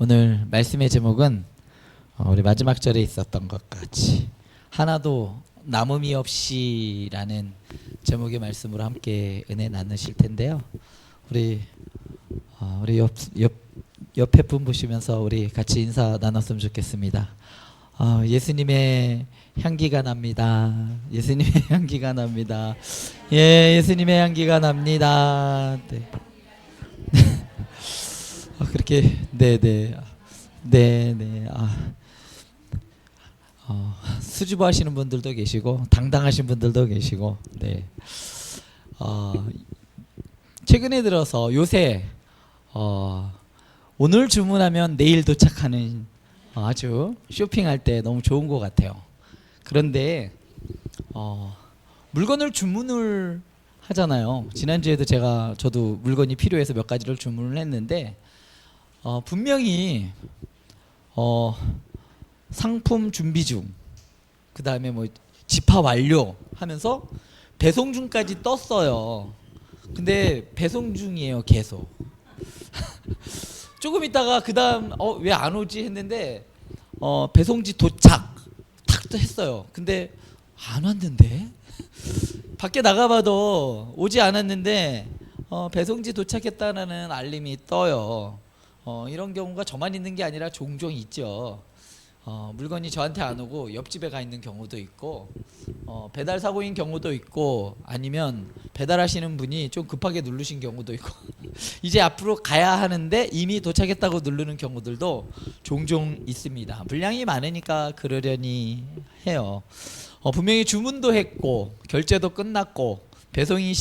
오늘 말씀의 제목은 우리 마지막 절에 있었던 것 같이 하나도 남음이 없이라는 제목의 말씀으로 함께 은혜 나누실 텐데요. 우리 옆에 분 보시면서 우리 같이 인사 나눴으면 좋겠습니다. 예수님의 향기가 납니다. 예수님의 향기가 납니다. 예, 예수님의 향기가 납니다. 네. 그렇게 네네. 수줍어 하시는 분들도 계시고 당당하신 분들도 계시고 네. 최근에 들어서 요새 오늘 주문하면 내일 도착하는 아주 쇼핑할 때 너무 좋은 것 같아요. 그런데 물건을 주문을 하잖아요. 지난주에도 저도 물건이 필요해서 몇 가지를 주문을 했는데 분명히 상품 준비 중, 그 다음에 뭐 집화 완료 하면서 배송 중까지 떴어요. 근데 배송 중이에요, 계속. 조금 있다가 그 다음 왜 안 오지 했는데 배송지 도착 탁 했어요. 근데 안 왔는데 밖에 나가봐도 오지 않았는데 배송지 도착했다는 알림이 떠요. 이런 경우가 저만 있는 게 아니라 종종 있죠. 물건이 저한테 안 오고 옆집에 가 있는 경우도 있고 배달 사고인 경우도 있고 아니면 배달하시는 분이 좀 급하게 누르신 경우도 있고 이제 앞으로 가야 하는데 이미 도착했다고 누르는 경우들도 종종 있습니다. 물량이 많으니까 그러려니 해요. 분명히 주문도 했고 결제도 끝났고 배송이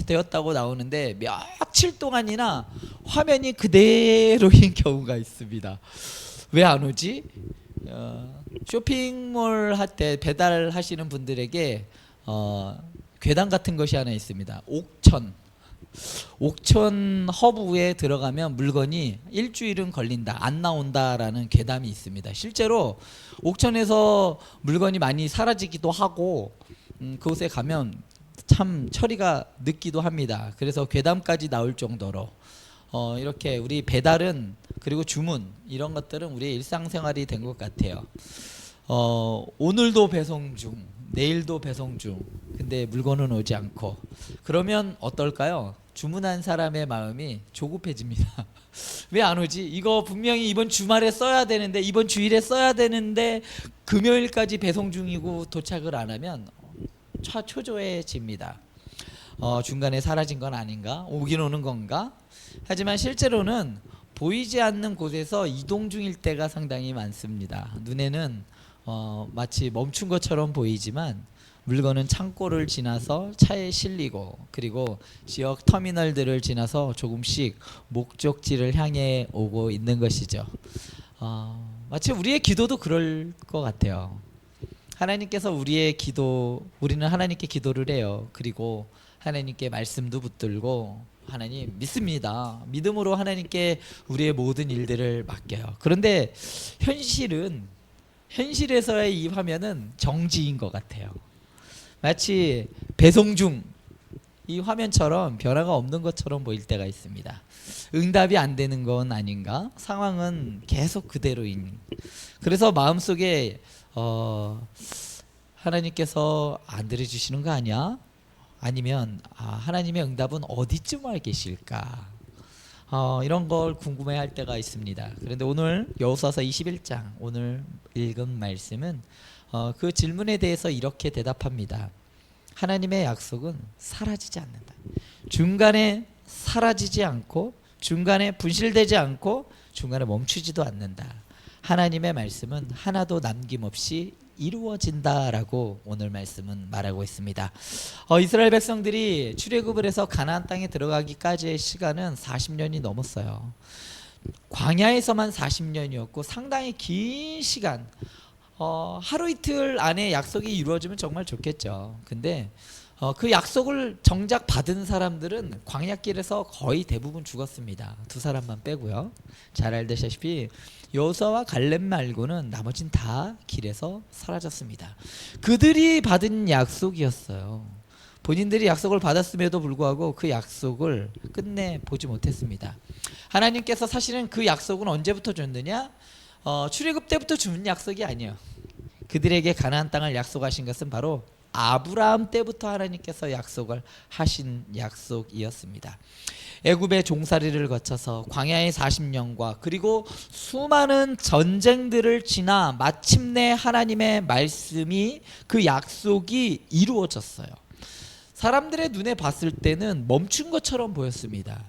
되었다고 나오는데 며칠 동안이나 화면이 그대로인 경우가 있습니다. 왜 안 오지? 쇼핑몰 할 때 배달하시는 분들에게 괴담 같은 것이 하나 있습니다. 옥천 허브에 들어가면 물건이 일주일은 걸린다, 안 나온다라는 괴담이 있습니다. 실제로 옥천에서 물건이 많이 사라지기도 하고 그곳에 가면 참 처리가 늦기도 합니다. 그래서 괴담까지 나올 정도로 이렇게 우리 배달은 그리고 주문 이런 것들은 우리의 일상생활이 된 것 같아요. 오늘도 배송 중, 내일도 배송 중, 근데 물건은 오지 않고 그러면 어떨까요? 주문한 사람의 마음이 조급해집니다. 왜 안 오지? 이거 분명히 이번 주말에 써야 되는데, 이번 주일에 써야 되는데 금요일까지 배송 중이고 도착을 안 하면 초조해집니다. 중간에 사라진 건 아닌가? 오긴 오는 건가? 하지만 실제로는 보이지 않는 곳에서 이동 중일 때가 상당히 많습니다. 눈에는 마치 멈춘 것처럼 보이지만 물건은 창고를 지나서 차에 실리고 그리고 지역 터미널들을 지나서 조금씩 목적지를 향해 오고 있는 것이죠. 마치 우리의 기도도 그럴 것 같아요. 하나님께서 우리는 하나님께 기도를 해요. 그리고 하나님께 말씀도 붙들고 하나님 믿습니다. 믿음으로 하나님께 우리의 모든 일들을 맡겨요. 그런데 현실에서의 이 화면은 정지인 것 같아요. 마치 배송 중 이 화면처럼 변화가 없는 것처럼 보일 때가 있습니다. 응답이 안 되는 건 아닌가? 상황은 계속 그대로인. 그래서 마음속에 하나님께서 안 들어주시는 거 아니야? 아니면 하나님의 응답은 어디쯤 와 계실까? 이런 걸 궁금해할 때가 있습니다. 그런데 오늘 여호수아서 21장 오늘 읽은 말씀은 그 질문에 대해서 이렇게 대답합니다. 하나님의 약속은 사라지지 않는다. 중간에 사라지지 않고 중간에 분실되지 않고 중간에 멈추지도 않는다. 하나님의 말씀은 하나도 남김없이 이루어진다라고 오늘 말씀은 말하고 있습니다. 이스라엘 백성들이 출애굽을 해서 가나안 땅에 들어가기까지의 시간은 40년이 넘었어요. 광야에서만 40년이었고 상당히 긴 시간, 하루 이틀 안에 약속이 이루어지면 정말 좋겠죠. 근데 그 약속을 정작 받은 사람들은 광야길에서 거의 대부분 죽었습니다. 두 사람만 빼고요. 잘 알다시피 여호수아와 갈렙 말고는 나머진 다 길에서 사라졌습니다. 그들이 받은 약속이었어요. 본인들이 약속을 받았음에도 불구하고 그 약속을 끝내 보지 못했습니다. 하나님께서 사실은 그 약속은 언제부터 줬느냐? 출애굽 때부터 준 약속이 아니에요. 그들에게 가나안 땅을 약속하신 것은 바로 아브라함 때부터 하나님께서 약속을 하신 약속이었습니다. 애굽의 종살이를 거쳐서 광야의 40년과 그리고 수많은 전쟁들을 지나 마침내 하나님의 말씀이 그 약속이 이루어졌어요. 사람들의 눈에 봤을 때는 멈춘 것처럼 보였습니다.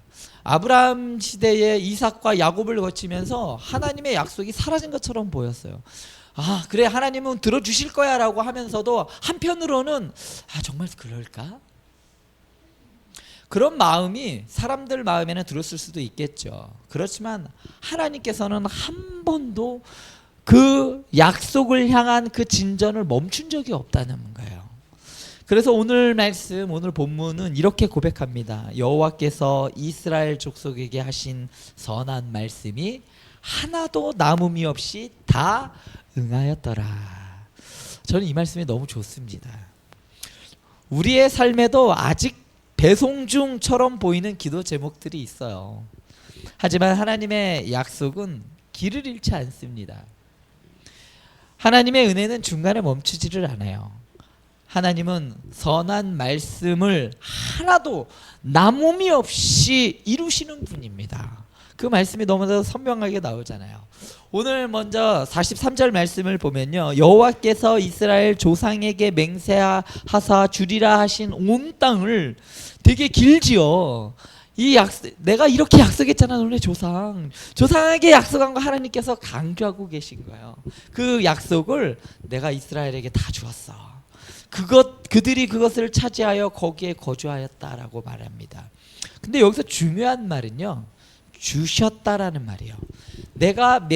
아브라함 시대에 이삭과 야곱을 거치면서 하나님의 약속이 사라진 것처럼 보였어요. 아, 그래, 하나님은 들어주실 거야 라고 하면서도 한편으로는 정말 그럴까? 그런 마음이 사람들 마음에는 들었을 수도 있겠죠. 그렇지만 하나님께서는 한 번도 그 약속을 향한 그 진전을 멈춘 적이 없다는 거예요. 그래서 오늘 말씀, 오늘 본문은 이렇게 고백합니다. 여호와께서 이스라엘 족속에게 하신 선한 말씀이 하나도 남음이 없이 다 응하였더라. 저는 이 말씀이 너무 좋습니다. 우리의 삶에도 아직 배송 중처럼 보이는 기도 제목들이 있어요. 하지만 하나님의 약속은 길을 잃지 않습니다. 하나님의 은혜는 중간에 멈추지를 않아요. 하나님은 선한 말씀을 하나도 남음이 없이 이루시는 분입니다. 그 말씀이 너무나 선명하게 나오잖아요. 오늘 먼저 43절 말씀을 보면요, 여호와께서 이스라엘 조상에게 맹세하사 주리라 하신 온 땅을, 되게 길지요. 내가 이렇게 약속했잖아. 너네 조상에게 약속한 거 하나님께서 강조하고 계신 거예요. 그 약속을 내가 이스라엘에게 다 주었어. 그들이 그것을 차지하여 거기에 거주하였다라고 말합니다. 근데 여기서 중요한 말은요, 주셨다라는 말이에요. 내가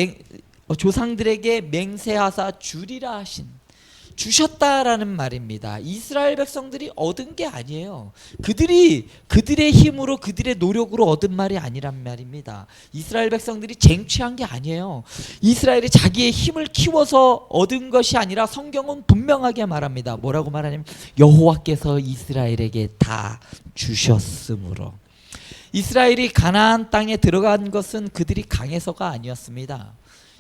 조상들에게 맹세하사 주리라 하신, 주셨다라는 말입니다. 이스라엘 백성들이 얻은 게 아니에요. 그들의 힘으로, 그들의 노력으로 얻은 말이 아니란 말입니다. 이스라엘 백성들이 쟁취한 게 아니에요. 이스라엘이 자기의 힘을 키워서 얻은 것이 아니라 성경은 분명하게 말합니다. 뭐라고 말하냐면 여호와께서 이스라엘에게 다 주셨으므로. 이스라엘이 가나안 땅에 들어간 것은 그들이 강해서가 아니었습니다.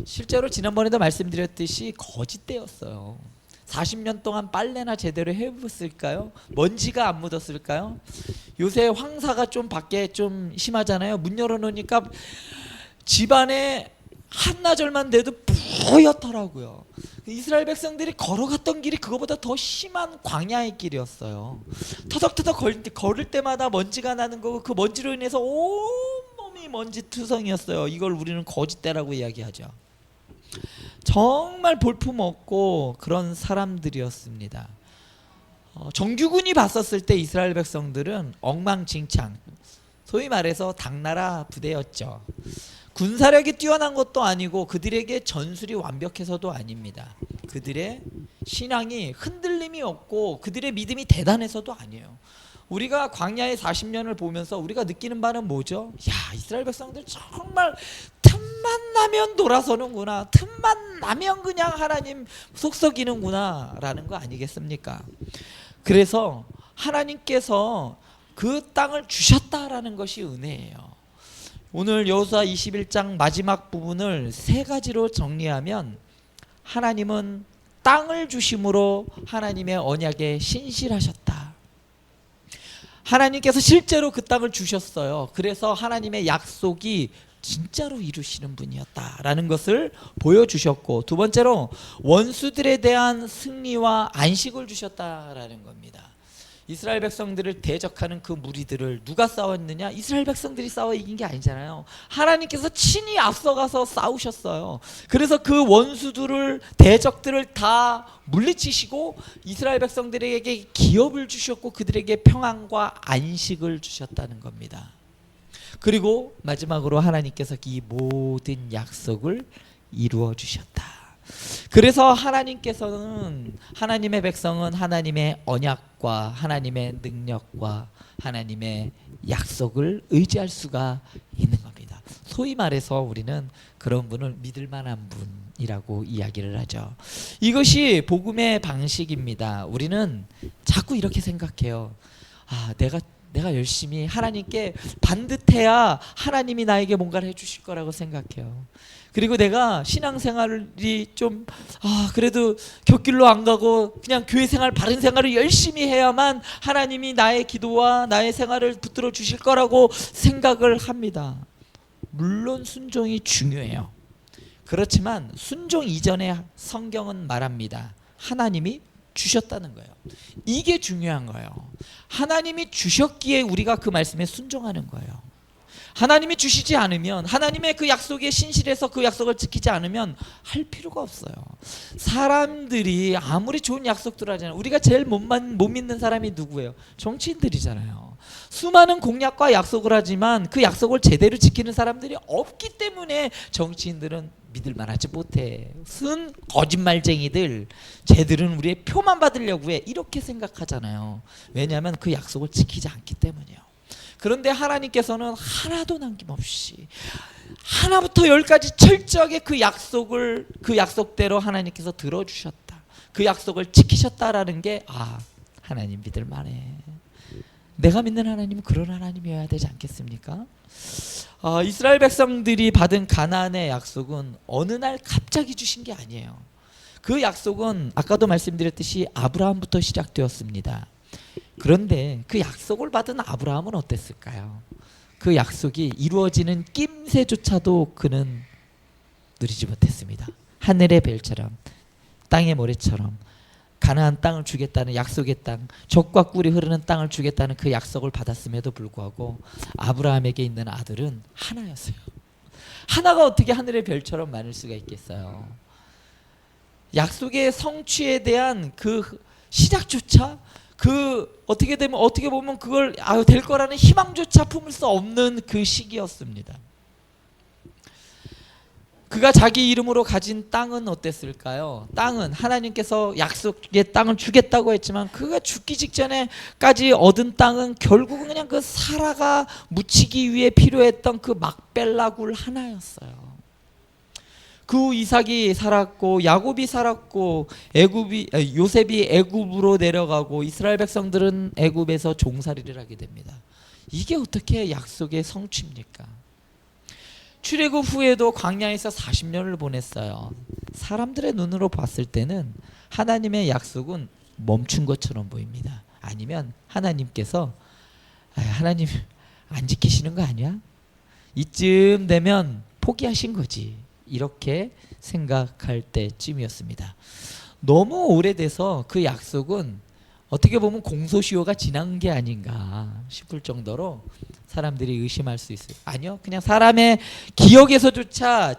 실제로 지난번에도 말씀드렸듯이 거짓대였어요. 40년 동안 빨래나 제대로 해봤을까요? 먼지가 안 묻었을까요? 요새 황사가 좀 밖에 좀 심하잖아요. 문 열어놓으니까 집안에 한나절만 돼도 뿌옇더라고요. 이스라엘 백성들이 걸어갔던 길이 그거보다 더 심한 광야의 길이었어요. 터덕터덕 걸을 때마다 먼지가 나는 거고, 그 먼지로 인해서 온몸이 먼지투성이었어요. 이걸 우리는 거짓대라고 이야기하죠. 정말 볼품없고 그런 사람들이었습니다. 정규군이 봤었을 때 이스라엘 백성들은 엉망진창, 소위 말해서 당나라 부대였죠. 군사력이 뛰어난 것도 아니고 그들에게 전술이 완벽해서도 아닙니다. 그들의 신앙이 흔들림이 없고 그들의 믿음이 대단해서도 아니에요. 우리가 광야의 40년을 보면서 우리가 느끼는 바는 뭐죠? 야, 이스라엘 백성들 정말 틈만 나면 돌아서는구나, 틈만 나면 그냥 하나님 속썩이는구나 라는 거 아니겠습니까? 그래서 하나님께서 그 땅을 주셨다라는 것이 은혜예요. 오늘 여호수아 21장 마지막 부분을 세 가지로 정리하면, 하나님은 땅을 주심으로 하나님의 언약에 신실하셨다. 하나님께서 실제로 그 땅을 주셨어요. 그래서 하나님의 약속이 진짜로 이루시는 분이었다라는 것을 보여주셨고, 두 번째로 원수들에 대한 승리와 안식을 주셨다라는 겁니다. 이스라엘 백성들을 대적하는 그 무리들을 누가 싸웠느냐? 이스라엘 백성들이 싸워 이긴 게 아니잖아요. 하나님께서 친히 앞서가서 싸우셨어요. 그래서 그 원수들을, 대적들을 다 물리치시고 이스라엘 백성들에게 기업을 주셨고 그들에게 평안과 안식을 주셨다는 겁니다. 그리고 마지막으로 하나님께서 이 모든 약속을 이루어 주셨다. 그래서 하나님께서는, 하나님의 백성은 하나님의 언약과 하나님의 능력과 하나님의 약속을 의지할 수가 있는 겁니다. 소위 말해서 우리는 그런 분을 믿을 만한 분이라고 이야기를 하죠. 이것이 복음의 방식입니다. 우리는 자꾸 이렇게 생각해요. 내가 열심히 하나님께 반듯해야 하나님이 나에게 뭔가를 해주실 거라고 생각해요. 그리고 내가 신앙생활이 좀 그래도 곁길로 안 가고 그냥 교회 생활, 바른 생활을 열심히 해야만 하나님이 나의 기도와 나의 생활을 붙들어 주실 거라고 생각을 합니다. 물론 순종이 중요해요. 그렇지만 순종 이전에 성경은 말합니다. 하나님이 주셨다는 거예요. 이게 중요한 거예요. 하나님이 주셨기에 우리가 그 말씀에 순종하는 거예요. 하나님이 주시지 않으면, 하나님의 그 약속에 신실해서 그 약속을 지키지 않으면 할 필요가 없어요. 사람들이 아무리 좋은 약속들 하잖아요. 우리가 제일 못 믿는 사람이 누구예요? 정치인들이잖아요. 수많은 공약과 약속을 하지만 그 약속을 제대로 지키는 사람들이 없기 때문에 정치인들은 믿을 만하지 못해. 쓴 거짓말쟁이들, 쟤들은 우리의 표만 받으려고 해. 이렇게 생각하잖아요. 왜냐하면 그 약속을 지키지 않기 때문이에요. 그런데 하나님께서는 하나도 남김없이 하나부터 열까지 철저하게 그 약속대로 하나님께서 들어주셨다. 그 약속을 지키셨다라는 게 하나님 믿을 만해. 내가 믿는 하나님은 그런 하나님이어야 되지 않겠습니까? 이스라엘 백성들이 받은 가나안의 약속은 어느 날 갑자기 주신 게 아니에요. 그 약속은 아까도 말씀드렸듯이 아브라함부터 시작되었습니다. 그런데 그 약속을 받은 아브라함은 어땠을까요? 그 약속이 이루어지는 낌새조차도 그는 누리지 못했습니다. 하늘의 별처럼, 땅의 모래처럼 가나안 땅을 주겠다는 약속의 땅, 젖과 꿀이 흐르는 땅을 주겠다는 그 약속을 받았음에도 불구하고 아브라함에게 있는 아들은 하나였어요. 하나가 어떻게 하늘의 별처럼 많을 수가 있겠어요? 약속의 성취에 대한 그 시작조차, 어떻게 보면 그걸 될 거라는 희망조차 품을 수 없는 그 시기였습니다. 그가 자기 이름으로 가진 땅은 어땠을까요? 땅은 하나님께서 약속의 땅을 주겠다고 했지만 그가 죽기 직전에까지 얻은 땅은 결국은 그냥 그 사라가 묻히기 위해 필요했던 그 막벨라 굴 하나였어요. 그 후 이삭이 살았고 야곱이 살았고 요셉이 애굽으로 내려가고 이스라엘 백성들은 애굽에서 종살이를 하게 됩니다. 이게 어떻게 약속의 성취입니까? 출애굽 후에도 광야에서 40년을 보냈어요. 사람들의 눈으로 봤을 때는 하나님의 약속은 멈춘 것처럼 보입니다. 아니면 하나님께서 하나님 안 지키시는 거 아니야? 이쯤 되면 포기하신 거지. 이렇게 생각할 때쯤이었습니다. 너무 오래돼서 그 약속은 어떻게 보면 공소시효가 지난 게 아닌가 싶을 정도로 사람들이 의심할 수 있어요. 아니요, 그냥 사람의 기억에서조차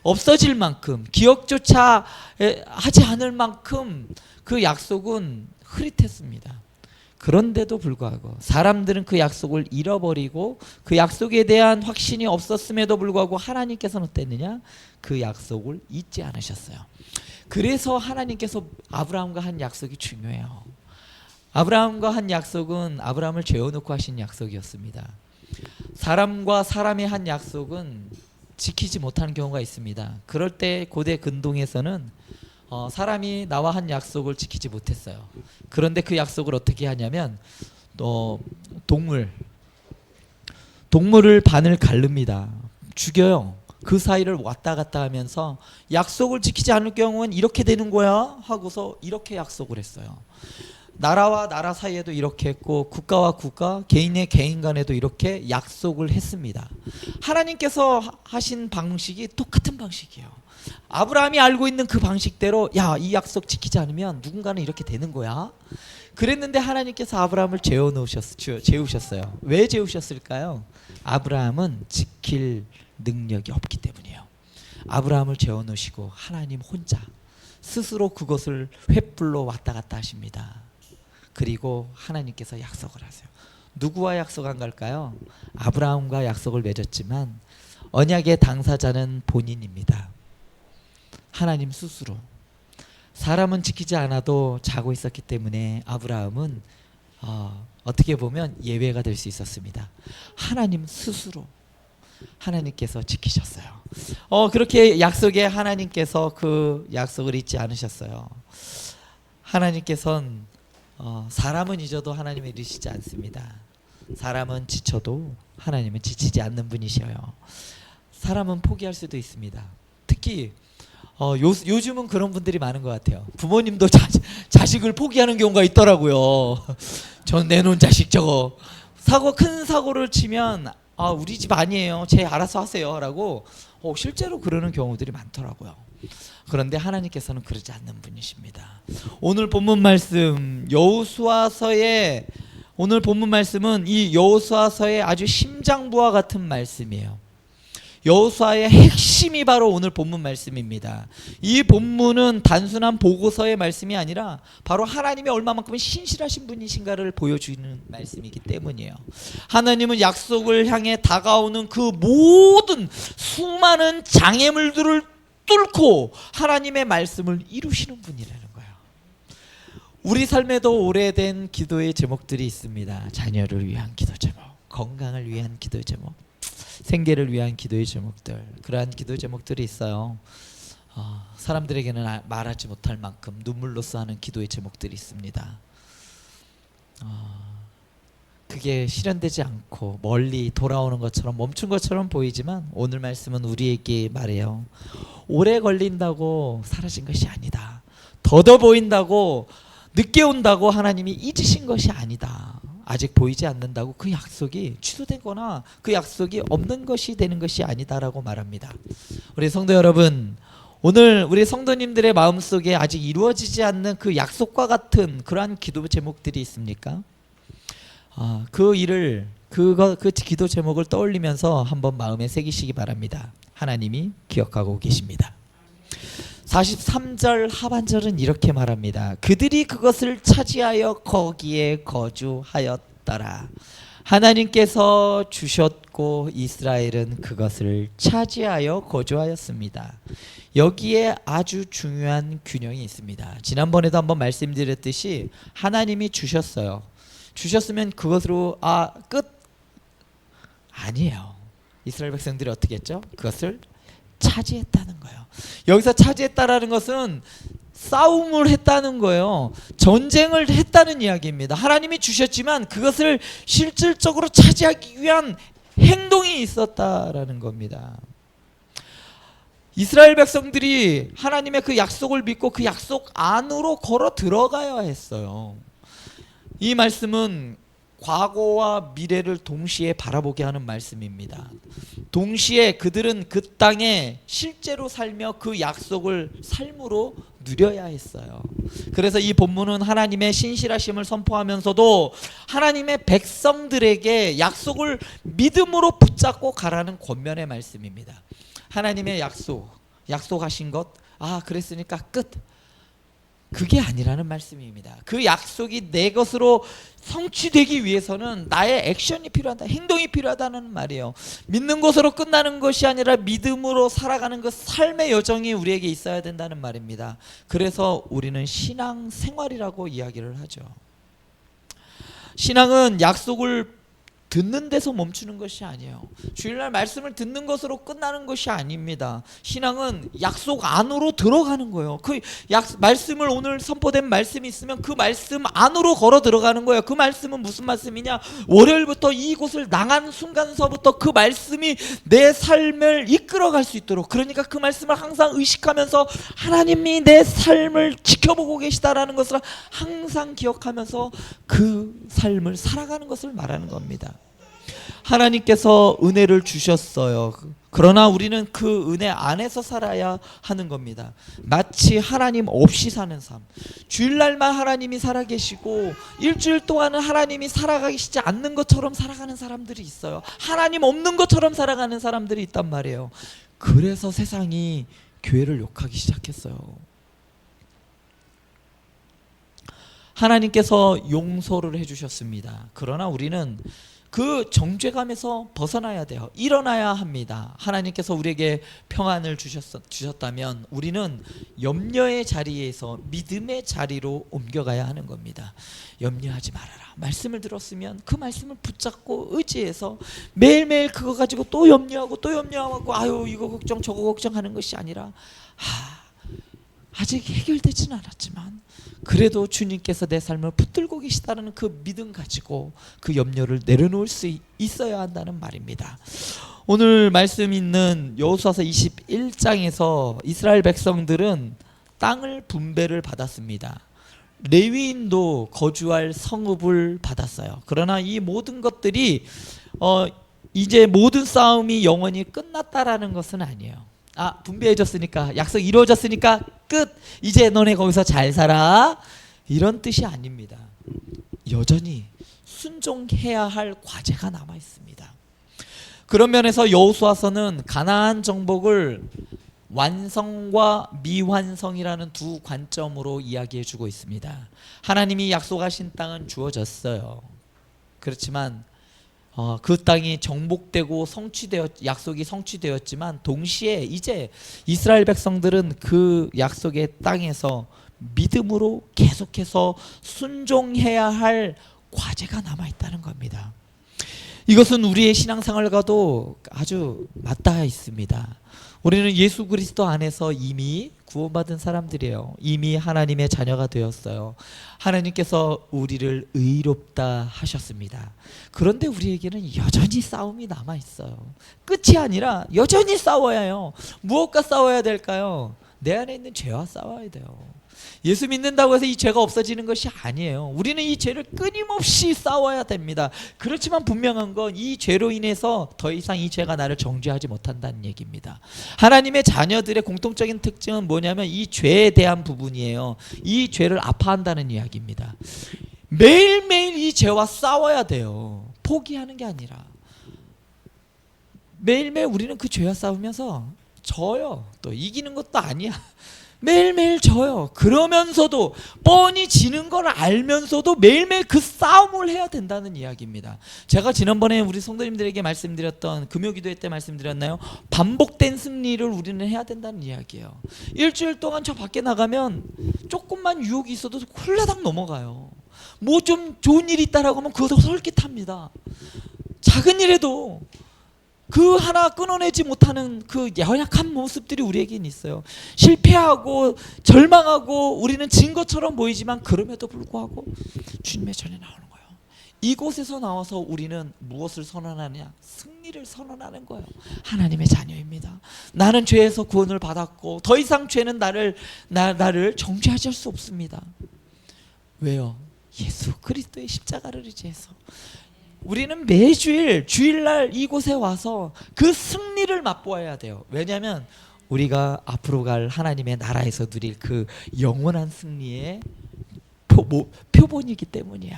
없어질 만큼, 기억조차 하지 않을 만큼 그 약속은 흐릿했습니다. 그런데도 불구하고 사람들은 그 약속을 잃어버리고 그 약속에 대한 확신이 없었음에도 불구하고 하나님께서는 어땠느냐? 그 약속을 잊지 않으셨어요. 그래서 하나님께서 아브라함과 한 약속이 중요해요. 아브라함과 한 약속은 아브라함을 재워놓고 하신 약속이었습니다. 사람과 사람의 한 약속은 지키지 못하는 경우가 있습니다. 그럴 때 고대 근동에서는 사람이 나와 한 약속을 지키지 못했어요. 그런데 그 약속을 어떻게 하냐면 동물을 반을 가릅니다. 죽여요. 그 사이를 왔다 갔다 하면서 약속을 지키지 않을 경우는 이렇게 되는 거야 하고서 이렇게 약속을 했어요. 나라와 나라 사이에도 이렇게 했고 국가와 국가, 개인의 개인 간에도 이렇게 약속을 했습니다. 하나님께서 하신 방식이 똑같은 방식이에요. 아브라함이 알고 있는 그 방식대로 이 약속 지키지 않으면 누군가는 이렇게 되는 거야. 그랬는데 하나님께서 아브라함을 재우셨어요. 왜 재우셨을까요? 아브라함은 지킬 능력이 없기 때문이에요. 아브라함을 재워놓으시고 하나님 혼자 스스로 그것을 횃불로 왔다 갔다 하십니다. 그리고 하나님께서 약속을 하세요. 누구와 약속한 걸까요? 아브라함과 약속을 맺었지만 언약의 당사자는 본인입니다. 하나님 스스로. 사람은 지키지 않아도 자고 있었기 때문에 아브라함은 어떻게 보면 예외가 될 수 있었습니다. 하나님 스스로 하나님께서 지키셨어요. 그렇게 약속에 하나님께서 그 약속을 잊지 않으셨어요. 하나님께서는 사람은 잊어도 하나님은 잃으시지 않습니다. 사람은 지쳐도 하나님은 지치지 않는 분이셔요. 사람은 포기할 수도 있습니다. 특히 요즘은 그런 분들이 많은 것 같아요. 부모님도 자식을 포기하는 경우가 있더라고요. 전 내놓은 자식 저거 큰 사고를 치면 우리 집 아니에요. 쟤 알아서 하세요 라고 실제로 그러는 경우들이 많더라고요. 그런데 하나님께서는 그러지 않는 분이십니다. 오늘 본문 말씀은 이 여호수아서의 아주 심장부와 같은 말씀이에요. 여호수아의 핵심이 바로 오늘 본문 말씀입니다. 이 본문은 단순한 보고서의 말씀이 아니라 바로 하나님이 얼마만큼 신실하신 분이신가를 보여주는 말씀이기 때문이에요. 하나님은 약속을 향해 다가오는 그 모든 수많은 장애물들을 뚫고 하나님의 말씀을 이루시는 분이라는 거예요. 우리 삶에도 오래된 기도의 제목들이 있습니다. 자녀를 위한 기도 제목, 건강을 위한 기도 제목, 생계를 위한 기도의 제목들, 그러한 기도 제목들이 있어요. 사람들에게는 말하지 못할 만큼 눈물로써 하는 기도의 제목들이 있습니다. 그게 실현되지 않고 멀리 돌아오는 것처럼 멈춘 것처럼 보이지만 오늘 말씀은 우리에게 말해요. 오래 걸린다고 사라진 것이 아니다. 더뎌 보인다고 늦게 온다고 하나님이 잊으신 것이 아니다. 아직 보이지 않는다고 그 약속이 취소되거나 그 약속이 없는 것이 되는 것이 아니다라고 말합니다. 우리 성도 여러분, 오늘 우리 성도님들의 마음속에 아직 이루어지지 않는 그 약속과 같은 그러한 기도 제목들이 있습니까? 그 기도 제목을 떠올리면서 한번 마음에 새기시기 바랍니다. 하나님이 기억하고 계십니다. 43절 하반절은 이렇게 말합니다. 그들이 그것을 차지하여 거기에 거주하였더라. 하나님께서 주셨고 이스라엘은 그것을 차지하여 거주하였습니다. 여기에 아주 중요한 균형이 있습니다. 지난번에도 한번 말씀드렸듯이 하나님이 주셨어요. 주셨으면 그것으로 끝? 아니에요. 이스라엘 백성들이 어떻게 했죠? 그것을 차지했다는 거예요. 여기서 차지했다라는 것은 싸움을 했다는 거예요. 전쟁을 했다는 이야기입니다. 하나님이 주셨지만 그것을 실질적으로 차지하기 위한 행동이 있었다라는 겁니다. 이스라엘 백성들이 하나님의 그 약속을 믿고 그 약속 안으로 걸어 들어가야 했어요. 이 말씀은 과거와 미래를 동시에 바라보게 하는 말씀입니다. 동시에 그들은 그 땅에 실제로 살며 그 약속을 삶으로 누려야 했어요. 그래서 이 본문은 하나님의 신실하심을 선포하면서도 하나님의 백성들에게 약속을 믿음으로 붙잡고 가라는 권면의 말씀입니다. 하나님의 약속하신 것, 그랬으니까 끝. 그게 아니라는 말씀입니다. 그 약속이 내 것으로 성취되기 위해서는 나의 액션이 필요하다, 행동이 필요하다는 말이에요. 믿는 것으로 끝나는 것이 아니라 믿음으로 살아가는 그 삶의 여정이 우리에게 있어야 된다는 말입니다. 그래서 우리는 신앙 생활이라고 이야기를 하죠. 신앙은 약속을 듣는 데서 멈추는 것이 아니에요. 주일날 말씀을 듣는 것으로 끝나는 것이 아닙니다. 신앙은 약속 안으로 들어가는 거예요. 그 말씀을 오늘 선포된 말씀이 있으면 그 말씀 안으로 걸어 들어가는 거예요. 그 말씀은 무슨 말씀이냐? 월요일부터 이곳을 나간 순간서부터 그 말씀이 내 삶을 이끌어갈 수 있도록, 그러니까 그 말씀을 항상 의식하면서 하나님이 내 삶을 지켜보고 계시다라는 것을 항상 기억하면서 그 삶을 살아가는 것을 말하는 겁니다. 하나님께서 은혜를 주셨어요. 그러나 우리는 그 은혜 안에서 살아야 하는 겁니다. 마치 하나님 없이 사는 삶, 주일날만 하나님이 살아계시고 일주일 동안은 하나님이 살아계시지 않는 것처럼 살아가는 사람들이 있어요. 하나님 없는 것처럼 살아가는 사람들이 있단 말이에요. 그래서 세상이 교회를 욕하기 시작했어요. 하나님께서 용서를 해주셨습니다. 그러나 우리는 그 정죄감에서 벗어나야 돼요. 일어나야 합니다. 하나님께서 우리에게 평안을 주셨다면 우리는 염려의 자리에서 믿음의 자리로 옮겨가야 하는 겁니다. 염려하지 말아라. 말씀을 들었으면 그 말씀을 붙잡고 의지해서 매일매일 그거 가지고 또 염려하고 또 염려하고 아유 이거 걱정 저거 걱정하는 것이 아니라 아직 해결되지는 않았지만 그래도 주님께서 내 삶을 붙들고 계시다는 그 믿음 가지고 그 염려를 내려놓을 수 있어야 한다는 말입니다. 오늘 말씀 있는 여호수아서 21장에서 이스라엘 백성들은 땅을 분배를 받았습니다. 레위인도 거주할 성읍을 받았어요. 그러나 이 모든 것들이 이제 모든 싸움이 영원히 끝났다라는 것은 아니에요. 분배해줬으니까 약속 이루어졌으니까 끝. 이제 너네 거기서 잘 살아. 이런 뜻이 아닙니다. 여전히 순종해야 할 과제가 남아 있습니다. 그런 면에서 여호수아서는 가나안 정복을 완성과 미완성이라는 두 관점으로 이야기해주고 있습니다. 하나님이 약속하신 땅은 주어졌어요. 그렇지만 그 땅이 정복되고 약속이 성취되었지만 동시에 이제 이스라엘 백성들은 그 약속의 땅에서 믿음으로 계속해서 순종해야 할 과제가 남아있다는 겁니다. 이것은 우리의 신앙생활과도 아주 맞닿아 있습니다. 우리는 예수 그리스도 안에서 이미 구원받은 사람들이에요. 이미 하나님의 자녀가 되었어요. 하나님께서 우리를 의롭다 하셨습니다. 그런데 우리에게는 여전히 싸움이 남아있어요. 끝이 아니라 여전히 싸워야 해요. 무엇과 싸워야 될까요? 내 안에 있는 죄와 싸워야 돼요. 예수 믿는다고 해서 이 죄가 없어지는 것이 아니에요. 우리는 이 죄를 끊임없이 싸워야 됩니다. 그렇지만 분명한 건 이 죄로 인해서 더 이상 이 죄가 나를 정죄하지 못한다는 얘기입니다. 하나님의 자녀들의 공통적인 특징은 뭐냐면 이 죄에 대한 부분이에요. 이 죄를 아파한다는 이야기입니다. 매일매일 이 죄와 싸워야 돼요. 포기하는 게 아니라 매일매일 우리는 그 죄와 싸우면서 져요. 또 이기는 것도 아니야. 매일매일 져요. 그러면서도 뻔히 지는 걸 알면서도 매일매일 그 싸움을 해야 된다는 이야기입니다. 제가 지난번에 우리 성도님들에게 말씀드렸던 금요기도회 때 말씀드렸나요? 반복된 승리를 우리는 해야 된다는 이야기예요. 일주일 동안 저 밖에 나가면 조금만 유혹이 있어도 홀라당 넘어가요. 뭐 좀 좋은 일이 있다라고 하면 그것도 솔깃합니다. 작은 일에도 그 하나 끊어내지 못하는 그 연약한 모습들이 우리에겐 있어요. 실패하고 절망하고 우리는 진 것처럼 보이지만 그럼에도 불구하고 주님의 전에 나오는 거예요. 이곳에서 나와서 우리는 무엇을 선언하느냐? 승리를 선언하는 거예요. 하나님의 자녀입니다. 나는 죄에서 구원을 받았고 더 이상 죄는 나를 정죄하지 할 수 없습니다. 왜요? 예수 그리스도의 십자가를 의지해서 우리는 매주일 주일날 이곳에 와서 그 승리를 맛보아야 돼요. 왜냐하면 우리가 앞으로 갈 하나님의 나라에서 누릴 그 영원한 승리의 표본이기 때문이에요.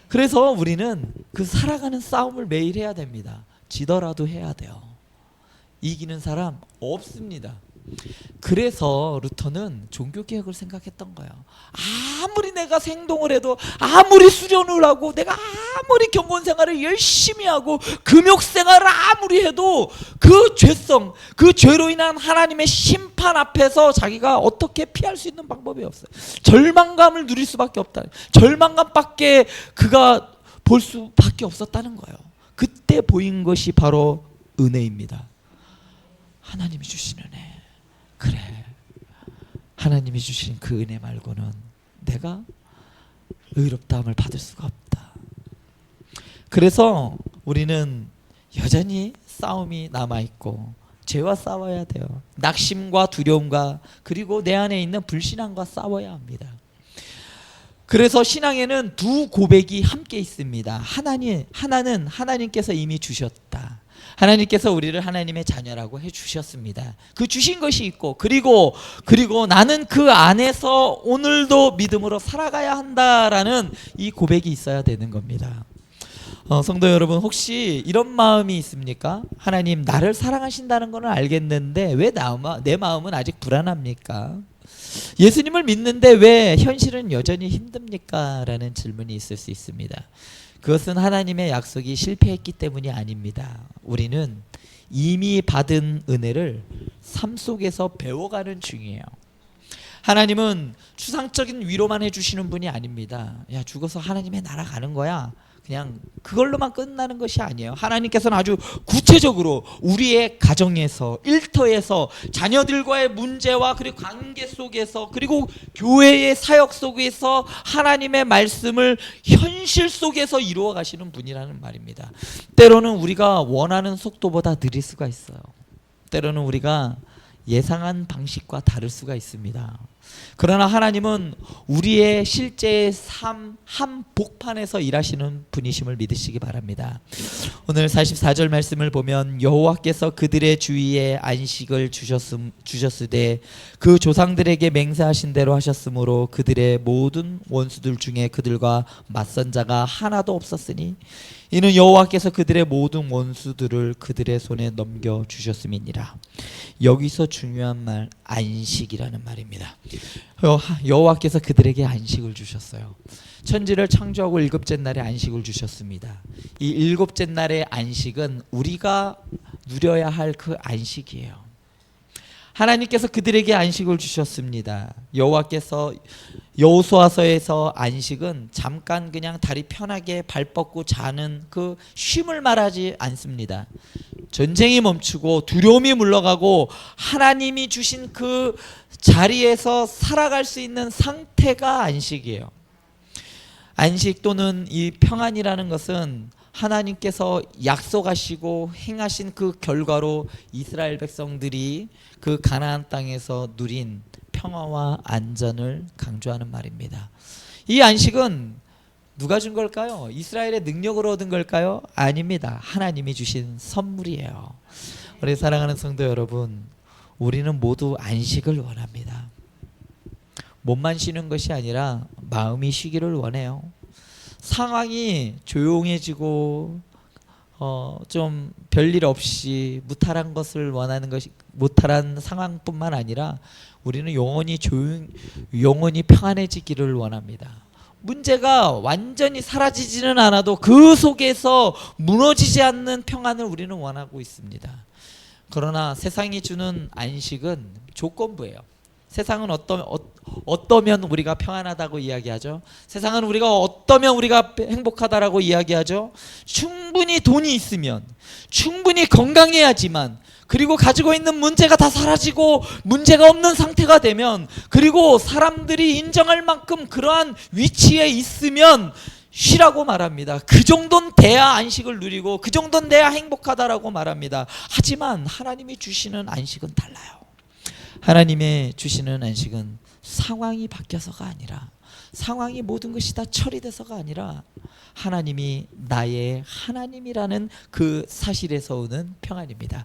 그래서 우리는 그 살아가는 싸움을 매일 해야 됩니다. 지더라도 해야 돼요. 이기는 사람 없습니다. 그래서 루터는 종교개혁을 생각했던 거예요. 아무리 내가 행동을 해도 아무리 수련을 하고 내가 아무리 경건생활을 열심히 하고 금욕생활을 아무리 해도 그 죄성, 그 죄로 인한 하나님의 심판 앞에서 자기가 어떻게 피할 수 있는 방법이 없어요. 절망감을 누릴 수밖에 없다. 절망감밖에 그가 볼 수밖에 없었다는 거예요. 그때 보인 것이 바로 은혜입니다. 하나님이 주신 은혜. 그래, 하나님이 주신 그 은혜 말고는 내가 의롭다함을 받을 수가 없다. 그래서 우리는 여전히 싸움이 남아있고 죄와 싸워야 돼요. 낙심과 두려움과 그리고 내 안에 있는 불신앙과 싸워야 합니다. 그래서 신앙에는 두 고백이 함께 있습니다. 하나는 하나님께서 이미 주셨다. 하나님께서 우리를 하나님의 자녀라고 해주셨습니다. 그 주신 것이 있고 그리고 나는 그 안에서 오늘도 믿음으로 살아가야 한다라는 이 고백이 있어야 되는 겁니다. 성도 여러분, 혹시 이런 마음이 있습니까? 하나님 나를 사랑하신다는 건 알겠는데 왜 내 마음은 아직 불안합니까? 예수님을 믿는데 왜 현실은 여전히 힘듭니까? 라는 질문이 있을 수 있습니다. 그것은 하나님의 약속이 실패했기 때문이 아닙니다. 우리는 이미 받은 은혜를 삶 속에서 배워가는 중이에요. 하나님은 추상적인 위로만 해주시는 분이 아닙니다. 야, 죽어서 하나님의 나라 가는 거야, 그냥 그걸로만 끝나는 것이 아니에요. 하나님께서는 아주 구체적으로 우리의 가정에서, 일터에서, 자녀들과의 문제와 그리고 관계 속에서, 그리고 교회의 사역 속에서 하나님의 말씀을 현실 속에서 이루어 가시는 분이라는 말입니다. 때로는 우리가 원하는 속도보다 느릴 수가 있어요. 때로는 우리가 예상한 방식과 다를 수가 있습니다. 그러나 하나님은 우리의 실제 삶 한복판에서 일하시는 분이심을 믿으시기 바랍니다. 오늘 44절 말씀을 보면 여호와께서 그들의 주위에 안식을 주셨으되 그 조상들에게 맹세하신 대로 하셨으므로 그들의 모든 원수들 중에 그들과 맞선 자가 하나도 없었으니 이는 여호와께서 그들의 모든 원수들을 그들의 손에 넘겨주셨음이니라. 여기서 중요한 말, 안식이라는 말입니다. 여호와께서 그들에게 안식을 주셨어요. 천지를 창조하고 일곱째 날에 안식을 주셨습니다. 이 일곱째 날의 안식은 우리가 누려야 할 그 안식이에요. 하나님께서 그들에게 안식을 주셨습니다. 여호와께서 여호수아서에서 안식은 잠깐 그냥 다리 편하게 발 뻗고 자는 그 쉼을 말하지 않습니다. 전쟁이 멈추고 두려움이 물러가고 하나님이 주신 그 자리에서 살아갈 수 있는 상태가 안식이에요. 안식 또는 이 평안이라는 것은 하나님께서 약속하시고 행하신 그 결과로 이스라엘 백성들이 그 가나안 땅에서 누린 평화와 안전을 강조하는 말입니다. 이 안식은 누가 준 걸까요? 이스라엘의 능력으로 얻은 걸까요? 아닙니다. 하나님이 주신 선물이에요. 우리 사랑하는 성도 여러분, 우리는 모두 안식을 원합니다. 몸만 쉬는 것이 아니라 마음이 쉬기를 원해요. 상황이 조용해지고 좀 별일 없이 무탈한 것을 원하는 것이, 무탈한 상황뿐만 아니라 우리는 영원히 평안해지기를 원합니다. 문제가 완전히 사라지지는 않아도 그 속에서 무너지지 않는 평안을 우리는 원하고 있습니다. 그러나 세상이 주는 안식은 조건부예요. 세상은 어떠면 우리가 평안하다고 이야기하죠. 세상은 어떠면 우리가 행복하다라고 이야기하죠. 충분히 돈이 있으면, 충분히 건강해야지만, 그리고 가지고 있는 문제가 다 사라지고 문제가 없는 상태가 되면, 그리고 사람들이 인정할 만큼 그러한 위치에 있으면 쉬라고 말합니다. 그 정도는 돼야 안식을 누리고 그 정도는 돼야 행복하다라고 말합니다. 하지만 하나님이 주시는 안식은 달라요. 하나님의 주시는 안식은 상황이 바뀌어서가 아니라, 상황이 모든 것이 다 처리돼서가 아니라 하나님이 나의 하나님이라는 그 사실에서 오는 평안입니다.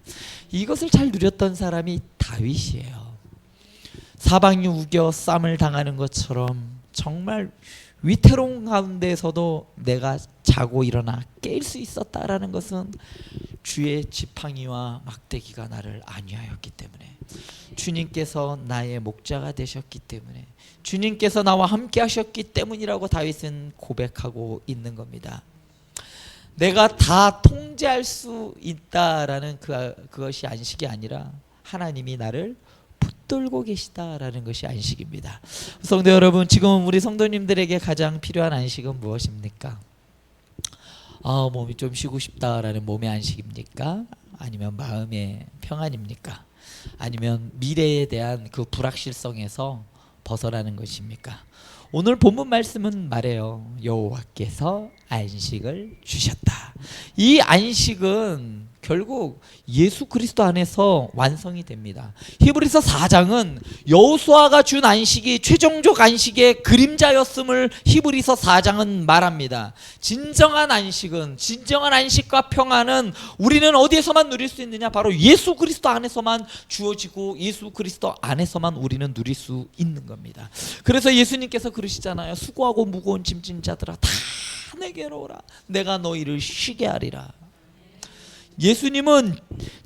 이것을 잘 누렸던 사람이 다윗이에요. 사방이 우겨 쌈을 당하는 것처럼 정말 위태로운 가운데서도 내가 자고 일어나 깰 수 있었다라는 것은 주의 지팡이와 막대기가 나를 안위하였기 때문에, 주님께서 나의 목자가 되셨기 때문에, 주님께서 나와 함께 하셨기 때문이라고 다윗은 고백하고 있는 겁니다. 내가 다 통제할 수 있다라는 그것이 안식이 아니라 하나님이 나를 붙들고 계시다라는 것이 안식입니다. 성도 여러분, 지금 우리 성도님들에게 가장 필요한 안식은 무엇입니까? 몸이 좀 쉬고 싶다라는 몸의 안식입니까? 아니면 마음의 평안입니까? 아니면 미래에 대한 그 불확실성에서 벗어나는 것입니까? 오늘 본문 말씀은 말해요. 여호와께서 안식을 주셨다. 이 안식은 결국 예수 그리스도 안에서 완성이 됩니다. 히브리서 4장은 여호수아가 준 안식이 최종적 안식의 그림자였음을 히브리서 4장은 말합니다. 진정한 안식과 평안은 우리는 어디에서만 누릴 수 있느냐? 바로 예수 그리스도 안에서만 주어지고 예수 그리스도 안에서만 우리는 누릴 수 있는 겁니다. 그래서 예수님께서 그러시잖아요. 수고하고 무거운 짐진 자들아 다 내게로 오라. 내가 너희를 쉬게 하리라. 예수님은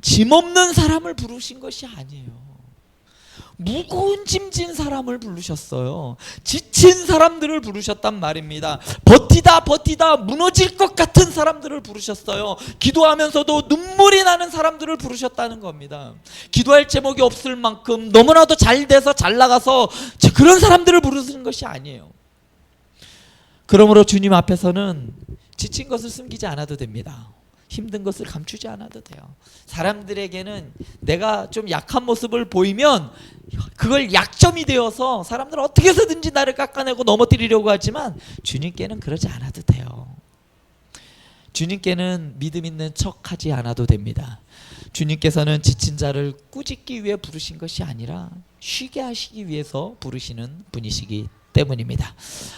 짐 없는 사람을 부르신 것이 아니에요. 무거운 짐진 사람을 부르셨어요. 지친 사람들을 부르셨단 말입니다. 버티다 무너질 것 같은 사람들을 부르셨어요. 기도하면서도 눈물이 나는 사람들을 부르셨다는 겁니다. 기도할 제목이 없을 만큼 너무나도 잘 돼서 잘 나가서 그런 사람들을 부르시는 것이 아니에요. 그러므로 주님 앞에서는 지친 것을 숨기지 않아도 됩니다. 힘든 것을 감추지 않아도 돼요. 사람들에게는 내가 좀 약한 모습을 보이면 그걸 약점이 되어서 사람들은 어떻게 해서든지 나를 깎아내고 넘어뜨리려고 하지만 주님께는 그러지 않아도 돼요. 주님께는 믿음 있는 척하지 않아도 됩니다. 주님께서는 지친 자를 꾸짖기 위해 부르신 것이 아니라 쉬게 하시기 위해서 부르시는 분이시기 때문입니다.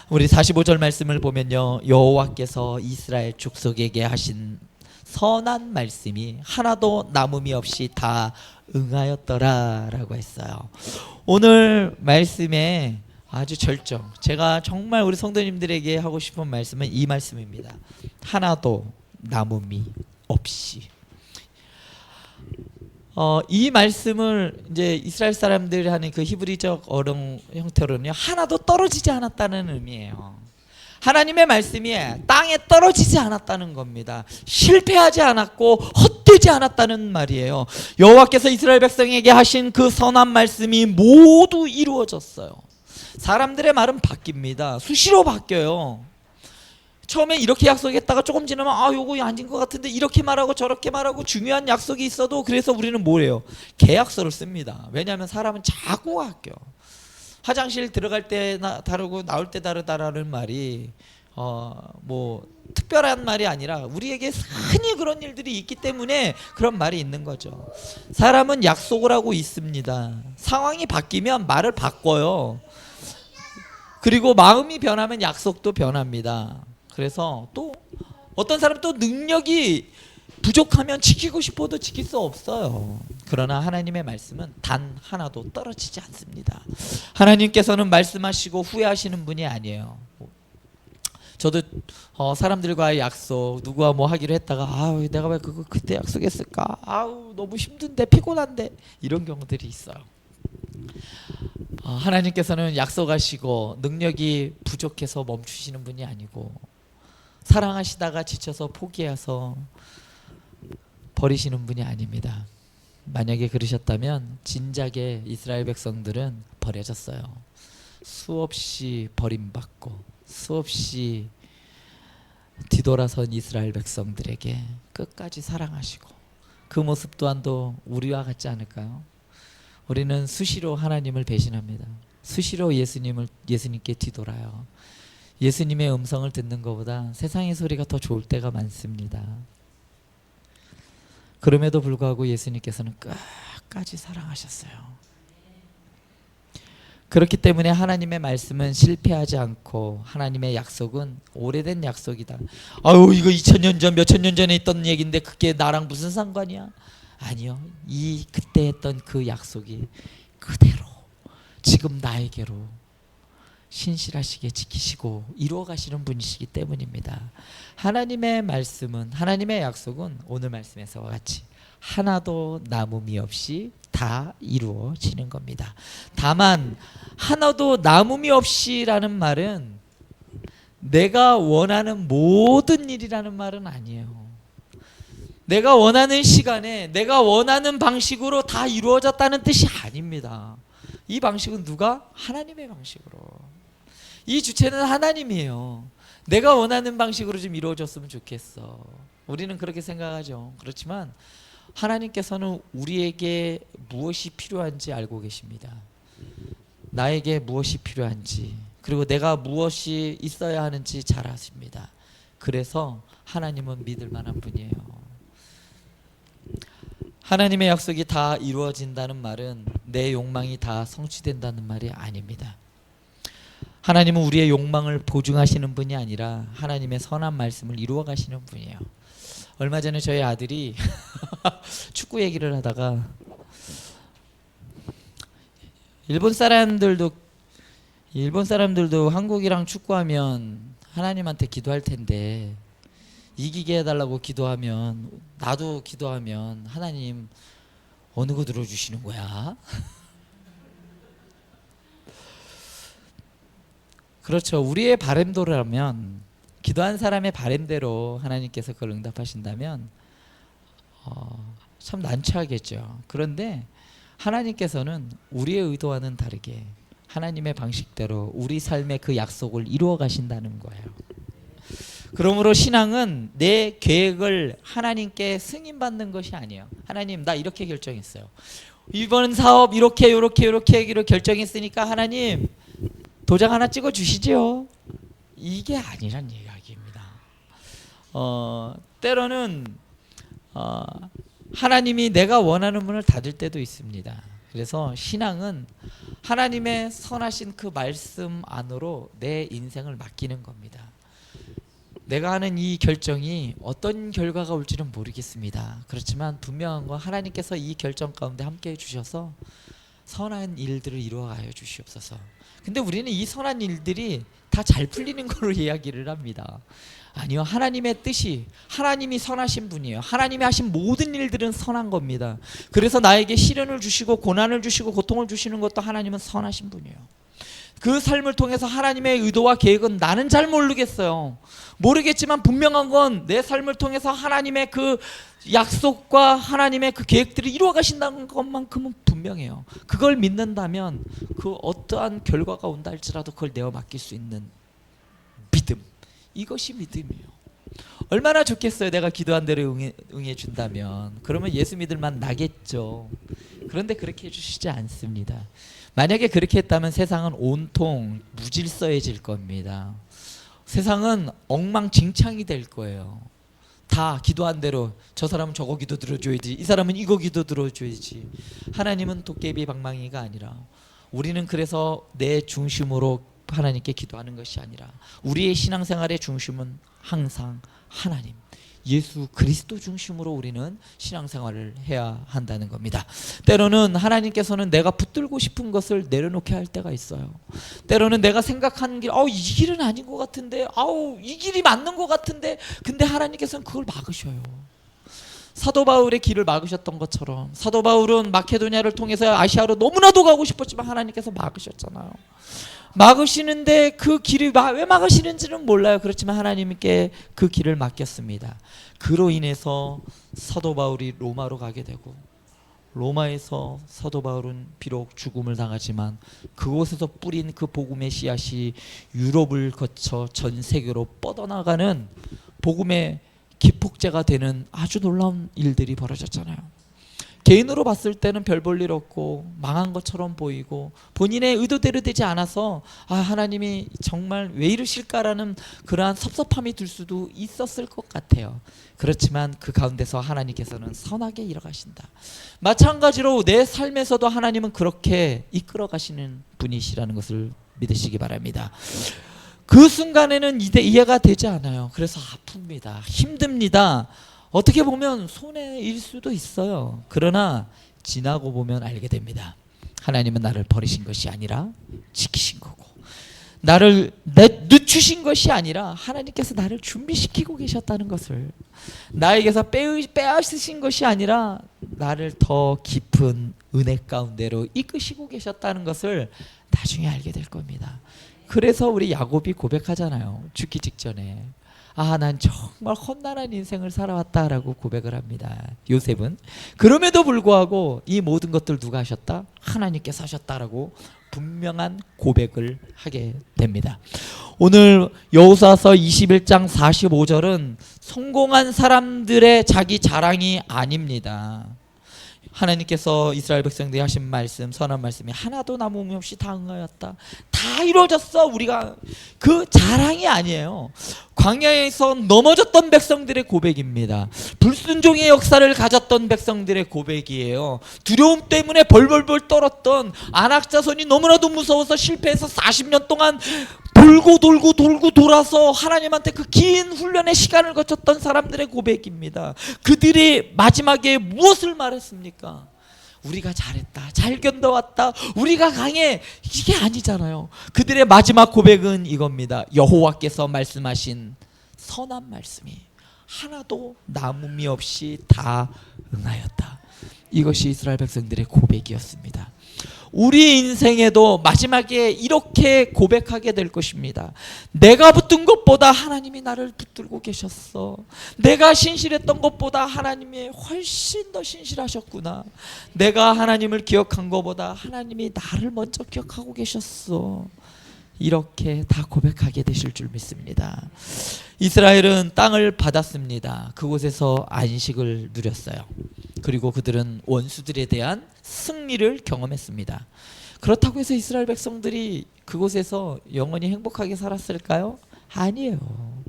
우리 45절 말씀을 보면요, 여호와께서 이스라엘 족속에게 하신 선한 말씀이 하나도 남음이 없이 다 응하였더라 라고 했어요. 오늘 말씀에 아주 절정, 제가 정말 우리 성도님들에게 하고 싶은 말씀은 이 말씀입니다. 하나도 남음이 없이. 이 말씀을 이제 이스라엘 사람들이 하는 그 히브리적 어령 형태로는요, 하나도 떨어지지 않았다는 의미예요. 하나님의 말씀이 땅에 떨어지지 않았다는 겁니다. 실패하지 않았고 헛되지 않았다는 말이에요. 여호와께서 이스라엘 백성에게 하신 그 선한 말씀이 모두 이루어졌어요. 사람들의 말은 바뀝니다. 수시로 바뀌어요. 처음에 이렇게 약속했다가 조금 지나면 요거 아닌 것 같은데 이렇게 말하고 저렇게 말하고 중요한 약속이 있어도 그래서 우리는 뭐래요? 계약서를 씁니다. 왜냐하면 사람은 자꾸 바뀌어. 화장실 들어갈 때 다르고 나올 때 다르다라는 말이 뭐 특별한 말이 아니라 우리에게 흔히 그런 일들이 있기 때문에 그런 말이 있는 거죠. 사람은 약속을 하고 있습니다. 상황이 바뀌면 말을 바꿔요. 그리고 마음이 변하면 약속도 변합니다. 그래서 또 어떤 사람은 또 능력이 부족하면 지키고 싶어도 지킬 수 없어요. 그러나 하나님의 말씀은 단 하나도 떨어지지 않습니다. 하나님께서는 말씀하시고 후회하시는 분이 아니에요. 저도 사람들과의 약속, 누구와 뭐 하기로 했다가 내가 왜 그때 약속했을까? 너무 힘든데 피곤한데 이런 경우들이 있어요. 하나님께서는 약속하시고 능력이 부족해서 멈추시는 분이 아니고 사랑하시다가 지쳐서 포기해서 버리시는 분이 아닙니다. 만약에 그러셨다면 진작에 이스라엘 백성들은 버려졌어요. 수없이 버림받고 수없이 뒤돌아선 이스라엘 백성들에게 끝까지 사랑하시고 그 모습 또한도 우리와 같지 않을까요? 우리는 수시로 하나님을 배신합니다. 수시로 예수님께 뒤돌아요. 예수님의 음성을 듣는 것보다 세상의 소리가 더 좋을 때가 많습니다. 그럼에도 불구하고 예수님께서는 끝까지 사랑하셨어요. 그렇기 때문에 하나님의 말씀은 실패하지 않고 하나님의 약속은 오래된 약속이다. 이거 2000년 전 몇천 년 전에 있던 얘기인데 그게 나랑 무슨 상관이야? 아니요. 그때 했던 그 약속이 그대로 지금 나에게로 신실하시게 지키시고 이루어 가시는 분이시기 때문입니다. 하나님의 말씀은, 하나님의 약속은 오늘 말씀에서와 같이 하나도 남음이 없이 다 이루어지는 겁니다. 다만 하나도 남음이 없이라는 말은 내가 원하는 모든 일이라는 말은 아니에요. 내가 원하는 시간에 내가 원하는 방식으로 다 이루어졌다는 뜻이 아닙니다. 이 방식은 누가? 하나님의 방식으로. 이 주체는 하나님이에요. 내가 원하는 방식으로 좀 이루어졌으면 좋겠어. 우리는 그렇게 생각하죠. 그렇지만 하나님께서는 우리에게 무엇이 필요한지 알고 계십니다. 나에게 무엇이 필요한지, 그리고 내가 무엇이 있어야 하는지 잘 아십니다. 그래서 하나님은 믿을 만한 분이에요. 하나님의 약속이 다 이루어진다는 말은 내 욕망이 다 성취된다는 말이 아닙니다. 하나님은 우리의 욕망을 보증하시는 분이 아니라 하나님의 선한 말씀을 이루어 가시는 분이에요. 얼마 전에 저희 아들이 축구 얘기를 하다가 일본 사람들도 한국이랑 축구하면 하나님한테 기도할 텐데 이기게 해달라고 기도하면, 나도 기도하면 하나님 어느 거 들어주시는 거야? 그렇죠. 우리의 바램대로라면, 기도한 사람의 바램대로 하나님께서 그걸 응답하신다면 참 난처하겠죠. 그런데 하나님께서는 우리의 의도와는 다르게 하나님의 방식대로 우리 삶의 그 약속을 이루어 가신다는 거예요. 그러므로 신앙은 내 계획을 하나님께 승인받는 것이 아니에요. 하나님, 나 이렇게 결정했어요. 이번 사업 이렇게 하기로 결정했으니까 하나님 도장 하나 찍어 주시죠. 이게 아니란 이야기입니다. 때로는 하나님이 내가 원하는 문을 닫을 때도 있습니다. 그래서 신앙은 하나님의 선하신 그 말씀 안으로 내 인생을 맡기는 겁니다. 내가 하는 이 결정이 어떤 결과가 올지는 모르겠습니다. 그렇지만 분명한 건 하나님께서 이 결정 가운데 함께 해주셔서 선한 일들을 이루어가여 주시옵소서. 근데 우리는 이 선한 일들이 다 잘 풀리는 걸로 이야기를 합니다. 아니요, 하나님의 뜻이, 하나님이 선하신 분이에요. 하나님이 하신 모든 일들은 선한 겁니다. 그래서 나에게 시련을 주시고 고난을 주시고 고통을 주시는 것도 하나님은 선하신 분이에요. 그 삶을 통해서 하나님의 의도와 계획은 나는 잘 모르겠어요. 모르겠지만 분명한 건 내 삶을 통해서 하나님의 그 약속과 하나님의 그 계획들을 이루어 가신다는 것만큼은 분명해요. 그걸 믿는다면 그 어떠한 결과가 온다 할지라도 그걸 내어 맡길 수 있는 믿음, 이것이 믿음이에요. 얼마나 좋겠어요. 내가 기도한 대로 응해 준다면. 그러면 예수 믿을만 나겠죠. 그런데 그렇게 해주시지 않습니다. 만약에 그렇게 했다면 세상은 온통 무질서해질 겁니다. 세상은 엉망진창이 될 거예요. 다 기도한 대로 저 사람은 저거 기도 들어줘야지, 이 사람은 이거 기도 들어줘야지. 하나님은 도깨비 방망이가 아니라, 우리는 그래서 내 중심으로 하나님께 기도하는 것이 아니라 우리의 신앙생활의 중심은 항상 하나님, 예수 그리스도 중심으로 우리는 신앙생활을 해야 한다는 겁니다. 때로는 하나님께서는 내가 붙들고 싶은 것을 내려놓게 할 때가 있어요. 때로는 내가 생각하는 길, 이 길은 아닌 것 같은데, 이 길이 맞는 것 같은데, 근데 하나님께서는 그걸 막으셔요. 사도 바울의 길을 막으셨던 것처럼, 사도 바울은 마케도니아를 통해서 아시아로 너무나도 가고 싶었지만 하나님께서 막으셨잖아요. 막으시는데 그 길이 왜 막으시는지는 몰라요. 그렇지만 하나님께 그 길을 맡겼습니다. 그로 인해서 사도 바울이 로마로 가게 되고, 로마에서 사도 바울은 비록 죽음을 당하지만 그곳에서 뿌린 그 복음의 씨앗이 유럽을 거쳐 전 세계로 뻗어나가는 복음의 기폭제가 되는 아주 놀라운 일들이 벌어졌잖아요. 개인으로 봤을 때는 별 볼 일 없고 망한 것처럼 보이고 본인의 의도대로 되지 않아서 하나님이 정말 왜 이러실까라는 그러한 섭섭함이 들 수도 있었을 것 같아요. 그렇지만 그 가운데서 하나님께서는 선하게 이뤄가신다. 마찬가지로 내 삶에서도 하나님은 그렇게 이끌어 가시는 분이시라는 것을 믿으시기 바랍니다. 그 순간에는 이해가 되지 않아요. 그래서 아픕니다. 힘듭니다. 어떻게 보면 손해일 수도 있어요. 그러나 지나고 보면 알게 됩니다. 하나님은 나를 버리신 것이 아니라 지키신 거고, 나를 늦추신 것이 아니라 하나님께서 나를 준비시키고 계셨다는 것을, 나에게서 빼앗으신 것이 아니라 나를 더 깊은 은혜 가운데로 이끄시고 계셨다는 것을 나중에 알게 될 겁니다. 그래서 우리 야곱이 고백하잖아요. 죽기 직전에 난 정말 험난한 인생을 살아왔다라고 고백을 합니다. 요셉은 그럼에도 불구하고 이 모든 것들 누가 하셨다? 하나님께서 하셨다라고 분명한 고백을 하게 됩니다. 오늘 여호수아서 21장 45절은 성공한 사람들의 자기 자랑이 아닙니다. 하나님께서 이스라엘 백성들이 하신 말씀, 선한 말씀이 하나도 남음이 없이 다 응하였다, 다 이루어졌어, 우리가, 그 자랑이 아니에요. 광야에서 넘어졌던 백성들의 고백입니다. 불순종의 역사를 가졌던 백성들의 고백이에요. 두려움 때문에 벌벌벌 떨었던 안악자손이 너무나도 무서워서 실패해서 40년 동안 돌고 돌아서 하나님한테 그 긴 훈련의 시간을 거쳤던 사람들의 고백입니다. 그들이 마지막에 무엇을 말했습니까? 우리가 잘했다, 잘 견뎌왔다, 우리가 강해, 이게 아니잖아요. 그들의 마지막 고백은 이겁니다. 여호와께서 말씀하신 선한 말씀이 하나도 남음이 없이 다 응하였다. 이것이 이스라엘 백성들의 고백이었습니다. 우리 인생에도 마지막에 이렇게 고백하게 될 것입니다. 내가 붙든 것보다 하나님이 나를 붙들고 계셨어. 내가 신실했던 것보다 하나님이 훨씬 더 신실하셨구나. 내가 하나님을 기억한 것보다 하나님이 나를 먼저 기억하고 계셨어. 이렇게 다 고백하게 되실 줄 믿습니다. 이스라엘은 땅을 받았습니다. 그곳에서 안식을 누렸어요. 그리고 그들은 원수들에 대한 승리를 경험했습니다. 그렇다고 해서 이스라엘 백성들이 그곳에서 영원히 행복하게 살았을까요? 아니에요.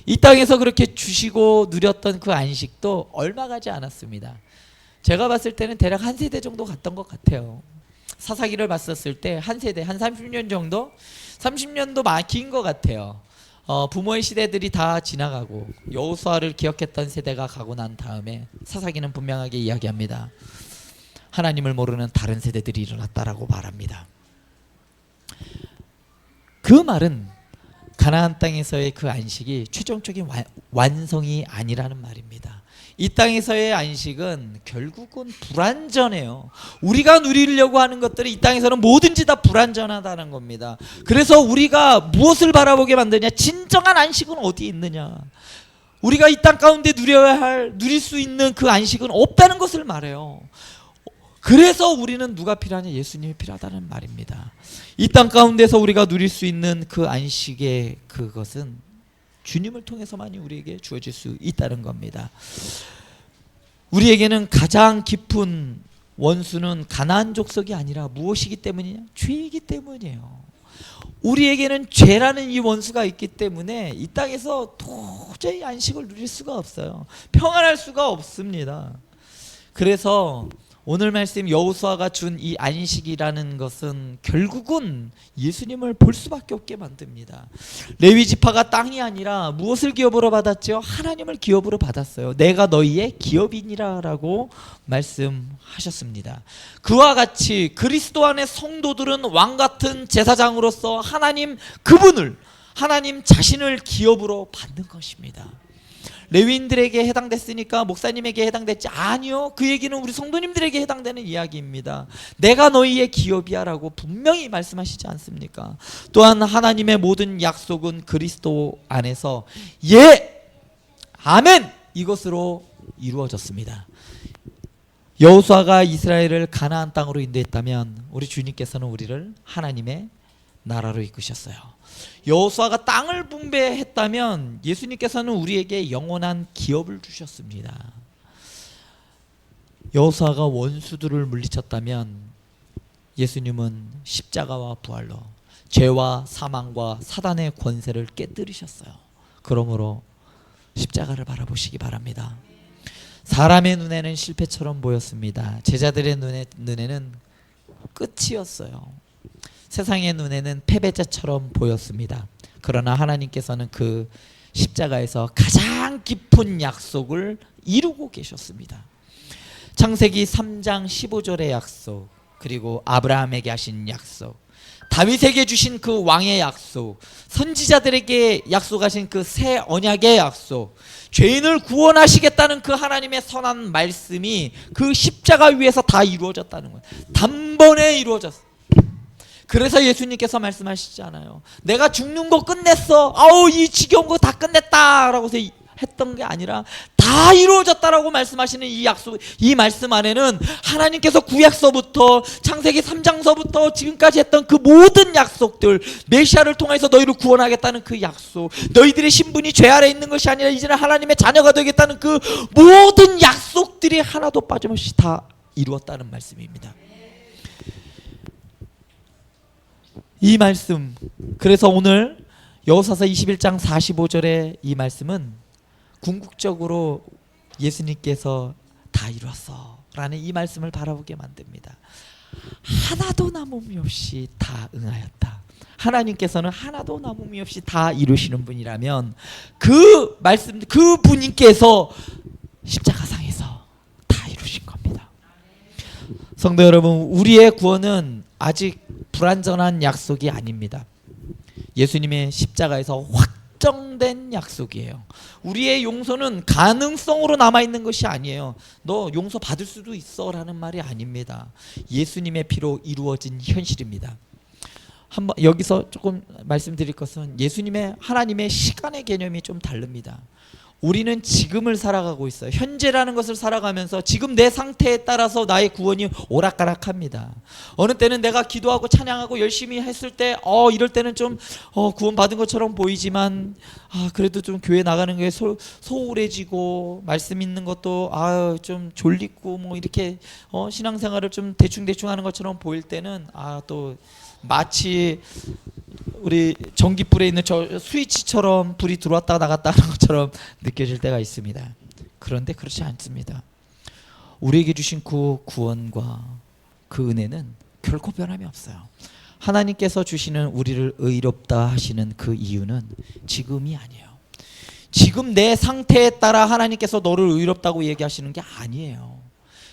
이 땅에서 그렇게 주시고 누렸던 그 안식도 얼마 가지 않았습니다. 제가 봤을 때는 대략 한 세대 정도 갔던 것 같아요. 사사기를 봤었을 때 한 세대, 한 30년 정도? 30년도 긴 것 같아요. 부모의 시대들이 다 지나가고 여호수아를 기억했던 세대가 가고 난 다음에 사사기는 분명하게 이야기합니다. 하나님을 모르는 다른 세대들이 일어났다라고 말합니다. 그 말은 가나안 땅에서의 그 안식이 최종적인 완성이 아니라는 말입니다. 이 땅에서의 안식은 결국은 불완전해요. 우리가 누리려고 하는 것들이 이 땅에서는 뭐든지 다 불완전하다는 겁니다. 그래서 우리가 무엇을 바라보게 만드냐? 진정한 안식은 어디에 있느냐? 우리가 이 땅 가운데 누릴 수 있는 그 안식은 없다는 것을 말해요. 그래서 우리는 누가 필요하냐? 예수님이 필요하다는 말입니다. 이 땅 가운데서 우리가 누릴 수 있는 그 안식의 그것은 주님을 통해서만이 우리에게 주어질 수 있다는 겁니다. 우리에게는 가장 깊은 원수는 가나안 족속이 아니라 무엇이기 때문이냐? 죄이기 때문이에요. 우리에게는 죄라는 이 원수가 있기 때문에 이 땅에서 도저히 안식을 누릴 수가 없어요. 평안할 수가 없습니다. 그래서 오늘 말씀 여호수아가 준 이 안식이라는 것은 결국은 예수님을 볼 수밖에 없게 만듭니다. 레위 지파가 땅이 아니라 무엇을 기업으로 받았죠? 하나님을 기업으로 받았어요. 내가 너희의 기업이니라라고 말씀하셨습니다. 그와 같이 그리스도 안의 성도들은 왕 같은 제사장으로서 하나님 그분을, 하나님 자신을 기업으로 받는 것입니다. 레위인들에게 해당됐으니까 목사님에게 해당됐지? 아니요. 그 얘기는 우리 성도님들에게 해당되는 이야기입니다. 내가 너희의 기업이야 라고 분명히 말씀하시지 않습니까? 또한 하나님의 모든 약속은 그리스도 안에서 예, 아멘 이것으로 이루어졌습니다. 여호수아가 이스라엘을 가나안 땅으로 인도했다면 우리 주님께서는 우리를 하나님의 나라로 이끄셨어요. 여호수아가 땅을 분배했다면 예수님께서는 우리에게 영원한 기업을 주셨습니다. 여호수아가 원수들을 물리쳤다면 예수님은 십자가와 부활로 죄와 사망과 사단의 권세를 깨뜨리셨어요. 그러므로 십자가를 바라보시기 바랍니다. 사람의 눈에는 실패처럼 보였습니다. 제자들의 눈에는 끝이었어요. 세상의 눈에는 패배자처럼 보였습니다. 그러나 하나님께서는 그 십자가에서 가장 깊은 약속을 이루고 계셨습니다. 창세기 3장 15절의 약속, 그리고 아브라함에게 하신 약속, 다윗에게 주신 그 왕의 약속, 선지자들에게 약속하신 그 새 언약의 약속, 죄인을 구원하시겠다는 그 하나님의 선한 말씀이 그 십자가 위에서 다 이루어졌다는 거예요. 단번에 이루어졌어요. 그래서 예수님께서 말씀하시잖아요. 내가 죽는 거 끝냈어. 아우 이 지겨운 거 다 끝냈다 라고 했던 게 아니라 다 이루어졌다라고 말씀하시는 이 약속, 이 말씀 안에는 하나님께서 구약서부터 창세기 3장서부터 지금까지 했던 그 모든 약속들, 메시아를 통해서 너희를 구원하겠다는 그 약속, 너희들의 신분이 죄 아래 있는 것이 아니라 이제는 하나님의 자녀가 되겠다는 그 모든 약속들이 하나도 빠짐없이 다 이루었다는 말씀입니다. 이 말씀, 그래서 오늘 여호수아서 21장 45절의 이 말씀은 궁극적으로 예수님께서 다 이루었어 라는 이 말씀을 바라보게 만듭니다. 하나도 남음이 없이 다 응하였다. 하나님께서는 하나도 남음이 없이 다 이루시는 분이라면 그 말씀, 그 분께서 십자가상에서 다 이루신 겁니다. 성도 여러분, 우리의 구원은 아직 불완전한 약속이 아닙니다. 예수님의 십자가에서 확정된 참된 약속이에요. 우리의 용서는 가능성으로 남아있는 것이 아니에요. 너 용서 받을 수도 있어 라는 말이 아닙니다. 예수님의 피로 이루어진 현실입니다. 한번 여기서 조금 말씀드릴 것은 예수님의 하나님의 시간의 개념이 좀 다릅니다. 우리는 지금을 살아가고 있어요. 현재라는 것을 살아가면서 지금 내 상태에 따라서 나의 구원이 오락가락합니다. 어느 때는 내가 기도하고 찬양하고 열심히 했을 때 이럴 때는 좀 구원 받은 것처럼 보이지만 그래도 좀 교회 나가는 게 소홀해지고 말씀 있는 것도 좀 졸리고 뭐 이렇게 신앙생활을 좀 대충 하는 것처럼 보일 때는 또 마치 우리 전기불에 있는 저 스위치처럼 불이 들어왔다 나갔다 하는 것처럼 느껴질 때가 있습니다. 그런데 그렇지 않습니다. 우리에게 주신 그 구원과 그 은혜는 결코 변함이 없어요. 하나님께서 주시는 우리를 의롭다 하시는 그 이유는 지금이 아니에요. 지금 내 상태에 따라 하나님께서 너를 의롭다고 얘기하시는 게 아니에요.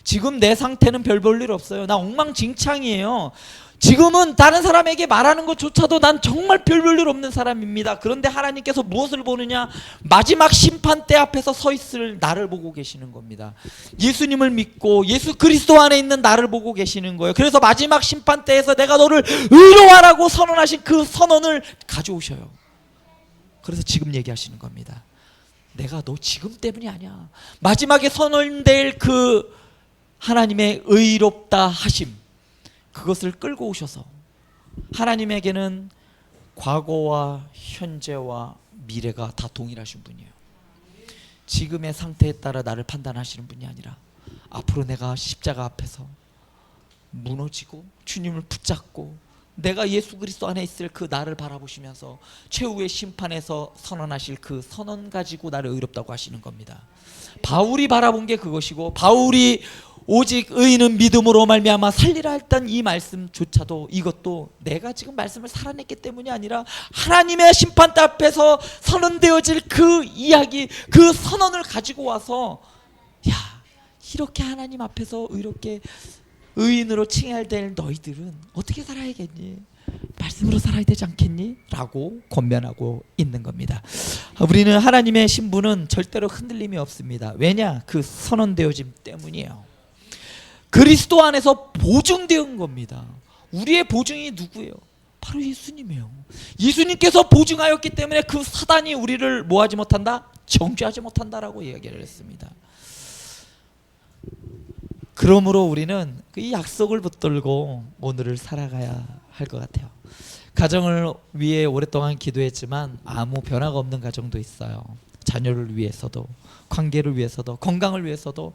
지금 내 상태는 별 볼 일 없어요. 나 엉망진창이에요. 지금은 다른 사람에게 말하는 것조차도 난 정말 별 볼 일 없는 사람입니다. 그런데 하나님께서 무엇을 보느냐? 마지막 심판대 앞에서 서 있을 나를 보고 계시는 겁니다. 예수님을 믿고 예수 그리스도 안에 있는 나를 보고 계시는 거예요. 그래서 마지막 심판대에서 내가 너를 의로하라고 선언하신 그 선언을 가져오셔요. 그래서 지금 얘기하시는 겁니다. 내가 너 지금 때문이 아니야. 마지막에 선언될 그 하나님의 의롭다 하심, 그것을 끌고 오셔서 하나님에게는 과거와 현재와 미래가 다 동일하신 분이에요. 지금의 상태에 따라 나를 판단하시는 분이 아니라 앞으로 내가 십자가 앞에서 무너지고 주님을 붙잡고 내가 예수 그리스도 안에 있을 그 나를 바라보시면서 최후의 심판에서 선언하실 그 선언 가지고 나를 의롭다고 하시는 겁니다. 바울이 바라본 게 그것이고, 바울이 오직 의인은 믿음으로 말미암아 살리라 했던 이 말씀조차도, 이것도 내가 지금 말씀을 살아냈기 때문이 아니라 하나님의 심판대 앞에서 선언되어질 그 이야기, 그 선언을 가지고 와서 이렇게 하나님 앞에서 의롭게 의인으로 칭할될 너희들은 어떻게 살아야겠니? 말씀으로 살아야 되지 않겠니? 라고 권면하고 있는 겁니다. 우리는 하나님의 신분은 절대로 흔들림이 없습니다. 왜냐? 그 선언되어짐 때문이에요. 그리스도 안에서 보증되은 겁니다. 우리의 보증이 누구예요? 바로 예수님이에요. 예수님께서 보증하였기 때문에 그 사단이 우리를 뭐하지 못한다? 정죄하지 못한다라고 이야기를 했습니다. 그러므로 우리는 이 약속을 붙들고 오늘을 살아가야 할 것 같아요. 가정을 위해 오랫동안 기도했지만 아무 변화가 없는 가정도 있어요. 자녀를 위해서도, 관계를 위해서도, 건강을 위해서도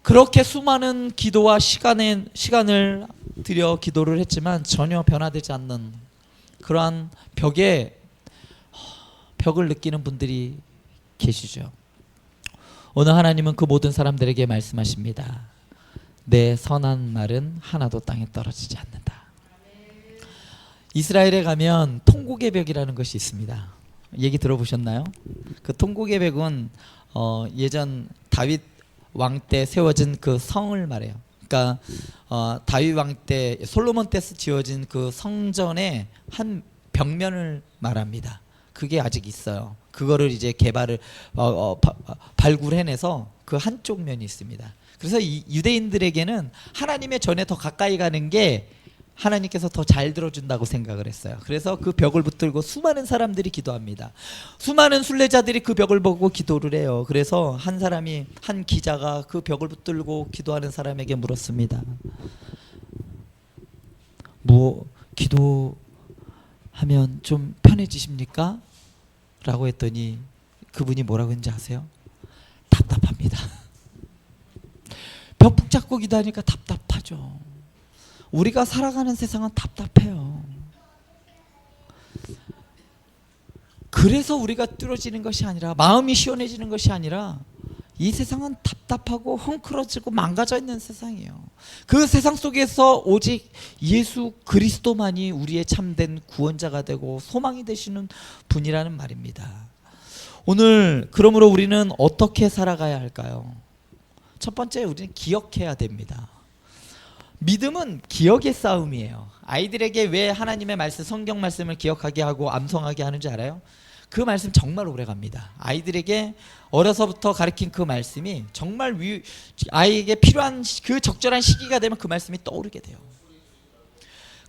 그렇게 수많은 기도와 시간을 들여 기도를 했지만 전혀 변화되지 않는 그러한 벽을 느끼는 분들이 계시죠. 오늘 하나님은 그 모든 사람들에게 말씀하십니다. 내 선한 말은 하나도 땅에 떨어지지 않는다. 이스라엘에 가면 통곡의 벽이라는 것이 있습니다. 얘기 들어보셨나요? 그 통곡의 벽은 예전 다윗 왕 때 세워진 그 성을 말해요. 그러니까 다윗 왕 때, 솔로몬 때 지어진 그 성전의 한 벽면을 말합니다. 그게 아직 있어요. 그거를 이제 발굴해내서 그 한쪽 면이 있습니다. 그래서 이 유대인들에게는 하나님의 전에 더 가까이 가는 게 하나님께서 더 잘 들어준다고 생각을 했어요. 그래서 그 벽을 붙들고 수많은 사람들이 기도합니다. 수많은 순례자들이 그 벽을 보고 기도를 해요. 그래서 한 기자가 그 벽을 붙들고 기도하는 사람에게 물었습니다. 뭐 기도하면 좀 편해지십니까? 라고 했더니 그분이 뭐라고 했는지 아세요? 답답합니다. 벽 붙잡고 기도하니까 답답하죠. 우리가 살아가는 세상은 답답해요. 그래서 우리가 뚫어지는 것이 아니라, 마음이 시원해지는 것이 아니라, 이 세상은 답답하고 헝클어지고 망가져 있는 세상이에요. 그 세상 속에서 오직 예수 그리스도만이 우리의 참된 구원자가 되고 소망이 되시는 분이라는 말입니다. 오늘 그러므로 우리는 어떻게 살아가야 할까요? 첫 번째, 우리는 기억해야 됩니다. 믿음은 기억의 싸움이에요. 아이들에게 왜 하나님의 말씀, 성경 말씀을 기억하게 하고 암송하게 하는지 알아요? 그 말씀 정말 오래 갑니다. 아이들에게 어려서부터 가르친 그 말씀이 정말 아이에게 필요한 그 적절한 시기가 되면 그 말씀이 떠오르게 돼요.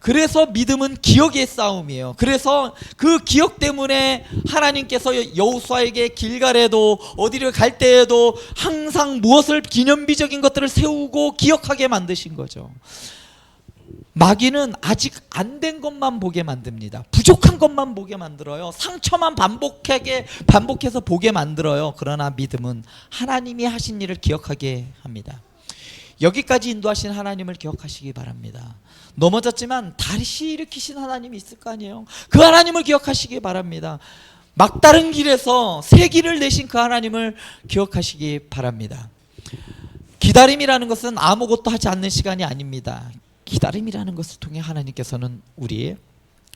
그래서 믿음은 기억의 싸움이에요. 그래서 그 기억 때문에 하나님께서 여호수아에게 길갈에도 어디를 갈 때에도 항상 무엇을 기념비적인 것들을 세우고 기억하게 만드신 거죠. 마귀는 아직 안 된 것만 보게 만듭니다. 부족한 것만 보게 만들어요. 상처만 반복해서 보게 만들어요. 그러나 믿음은 하나님이 하신 일을 기억하게 합니다. 여기까지 인도하신 하나님을 기억하시기 바랍니다. 넘어졌지만 다시 일으키신 하나님이 있을 거 아니에요. 그 하나님을 기억하시기 바랍니다. 막다른 길에서 새 길을 내신 그 하나님을 기억하시기 바랍니다. 기다림이라는 것은 아무것도 하지 않는 시간이 아닙니다. 기다림이라는 것을 통해 하나님께서는 우리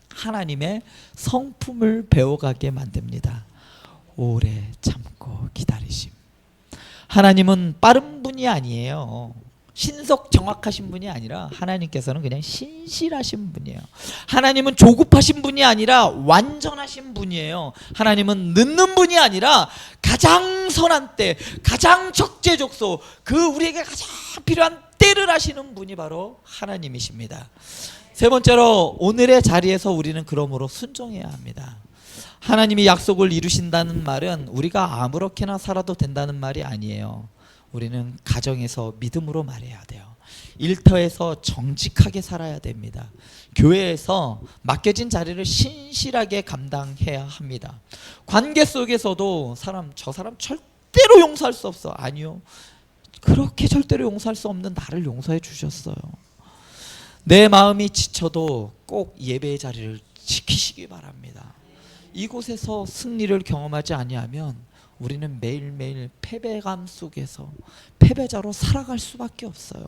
하나님의 성품을 배워가게 만듭니다. 오래 참고 기다리심. 하나님은 빠른 분이 아니에요. 신속 정확하신 분이 아니라 하나님께서는 그냥 신실하신 분이에요. 하나님은 조급하신 분이 아니라 완전하신 분이에요. 하나님은 늦는 분이 아니라 가장 선한 때, 가장 적재적소, 그 우리에게 가장 필요한 때를 하시는 분이 바로 하나님이십니다. 세 번째로, 오늘의 자리에서 우리는 그러므로 순종해야 합니다. 하나님이 약속을 이루신다는 말은 우리가 아무렇게나 살아도 된다는 말이 아니에요. 우리는 가정에서 믿음으로 말해야 돼요. 일터에서 정직하게 살아야 됩니다. 교회에서 맡겨진 자리를 신실하게 감당해야 합니다. 관계 속에서도 저 사람 절대로 용서할 수 없어. 아니요. 그렇게 절대로 용서할 수 없는 나를 용서해 주셨어요. 내 마음이 지쳐도 꼭 예배의 자리를 지키시기 바랍니다. 이곳에서 승리를 경험하지 아니하면 우리는 매일매일 패배감 속에서 패배자로 살아갈 수밖에 없어요.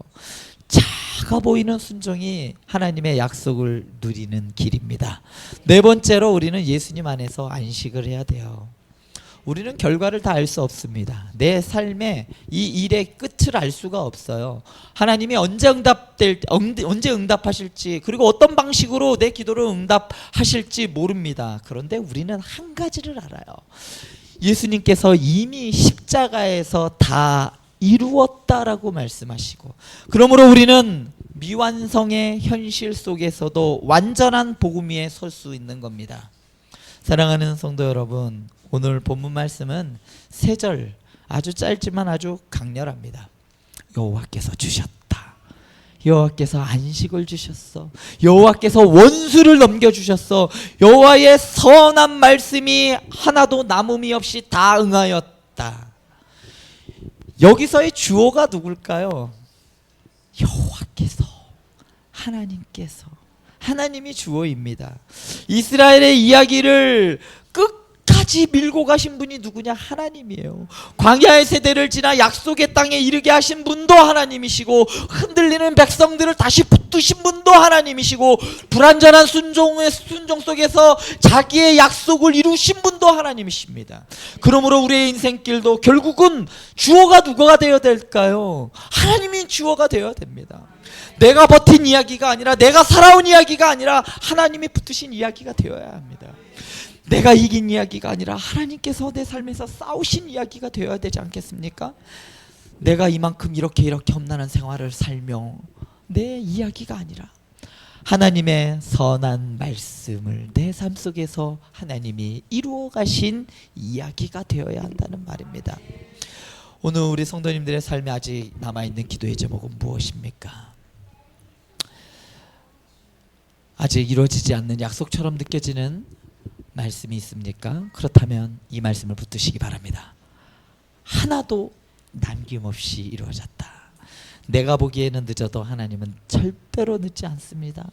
작아 보이는 순종이 하나님의 약속을 누리는 길입니다. 네 번째로, 우리는 예수님 안에서 안식을 해야 돼요. 우리는 결과를 다 알 수 없습니다. 내 삶의 이 일의 끝을 알 수가 없어요. 하나님이 언제 응답하실지, 그리고 어떤 방식으로 내 기도를 응답하실지 모릅니다. 그런데 우리는 한 가지를 알아요. 예수님께서 이미 십자가에서 다 이루었다라고 말씀하시고, 그러므로 우리는 미완성의 현실 속에서도 완전한 복음 위에 설 수 있는 겁니다. 사랑하는 성도 여러분, 오늘 본문 말씀은 3절, 아주 짧지만 아주 강렬합니다. 여호와께서 주셨다. 여호와께서 안식을 주셨어. 여호와께서 원수를 넘겨주셨어. 여호와의 선한 말씀이 하나도 남음이 없이 다 응하였다. 여기서의 주어가 누굴까요? 여호와께서, 하나님께서, 하나님이 주어입니다. 이스라엘의 이야기를 끝까지 밀고 가신 분이 누구냐? 하나님이에요. 광야의 세대를 지나 약속의 땅에 이르게 하신 분도 하나님이시고, 흔들리는 백성들을 다시 붙드신 분도 하나님이시고, 불완전한 순종 속에서 자기의 약속을 이루신 분도 하나님이십니다. 그러므로 우리의 인생길도 결국은 주어가 누가 되어야 될까요? 하나님이 주어가 되어야 됩니다. 내가 버틴 이야기가 아니라, 내가 살아온 이야기가 아니라 하나님이 붙으신 이야기가 되어야 합니다. 내가 이긴 이야기가 아니라 하나님께서 내 삶에서 싸우신 이야기가 되어야 되지 않겠습니까? 내가 이만큼 이렇게 험난한 생활을 살며 내 이야기가 아니라 하나님의 선한 말씀을 내 삶 속에서 하나님이 이루어 가신 이야기가 되어야 한다는 말입니다. 오늘 우리 성도님들의 삶에 아직 남아있는 기도의 제목은 무엇입니까? 아직 이루어지지 않는 약속처럼 느껴지는 말씀이 있습니까? 그렇다면 이 말씀을 붙드시기 바랍니다. 하나도 남김없이 이루어졌다. 내가 보기에는 늦어도 하나님은 절대로 늦지 않습니다.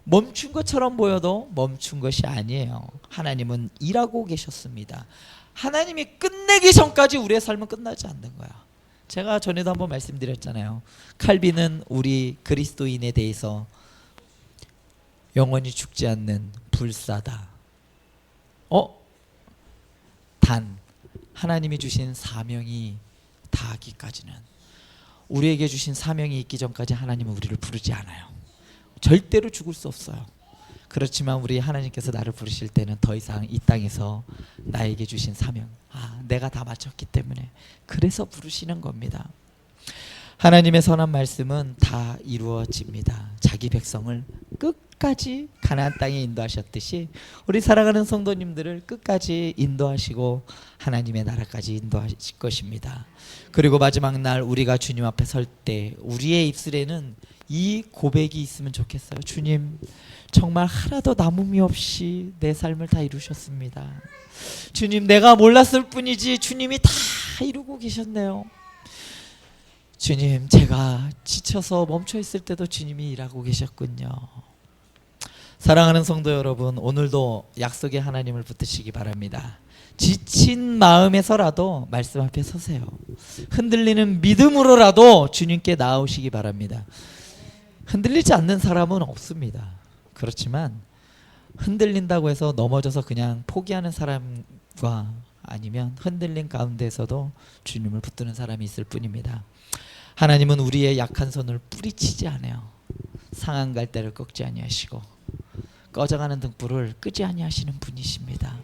멈춘 것처럼 보여도 멈춘 것이 아니에요. 하나님은 일하고 계셨습니다. 하나님이 끝내기 전까지 우리의 삶은 끝나지 않는 거야. 제가 전에도 한번 말씀드렸잖아요. 칼빈은 우리 그리스도인에 대해서 영원히 죽지 않는 불사다. 단 하나님이 주신 사명이 다하기까지는, 우리에게 주신 사명이 있기 전까지 하나님은 우리를 부르지 않아요. 절대로 죽을 수 없어요. 그렇지만 우리 하나님께서 나를 부르실 때는 더 이상 이 땅에서 나에게 주신 사명, 내가 다 마쳤기 때문에 그래서 부르시는 겁니다. 하나님의 선한 말씀은 다 이루어집니다. 자기 백성을 끝까지 가나안 땅에 인도하셨듯이 우리 사랑하는 성도님들을 끝까지 인도하시고 하나님의 나라까지 인도하실 것입니다. 그리고 마지막 날 우리가 주님 앞에 설 때 우리의 입술에는 이 고백이 있으면 좋겠어요. 주님, 정말 하나도 남음이 없이 내 삶을 다 이루셨습니다. 주님, 내가 몰랐을 뿐이지 주님이 다 이루고 계셨네요. 주님, 제가 지쳐서 멈춰 있을 때도 주님이 일하고 계셨군요. 사랑하는 성도 여러분, 오늘도 약속의 하나님을 붙드시기 바랍니다. 지친 마음에서라도 말씀 앞에 서세요. 흔들리는 믿음으로라도 주님께 나아오시기 바랍니다. 흔들리지 않는 사람은 없습니다. 그렇지만 흔들린다고 해서 넘어져서 그냥 포기하는 사람과 아니면 흔들린 가운데에서도 주님을 붙드는 사람이 있을 뿐입니다. 하나님은 우리의 약한 손을 뿌리치지 않아요. 상한 갈대를 꺾지 아니하시고 꺼져가는 등불을 끄지 아니하시는 분이십니다.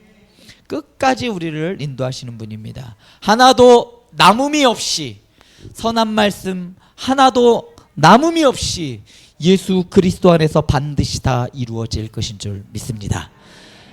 끝까지 우리를 인도하시는 분입니다. 하나도 남음이 없이, 선한 말씀 하나도 남음이 없이 예수 그리스도 안에서 반드시 다 이루어질 것인 줄 믿습니다.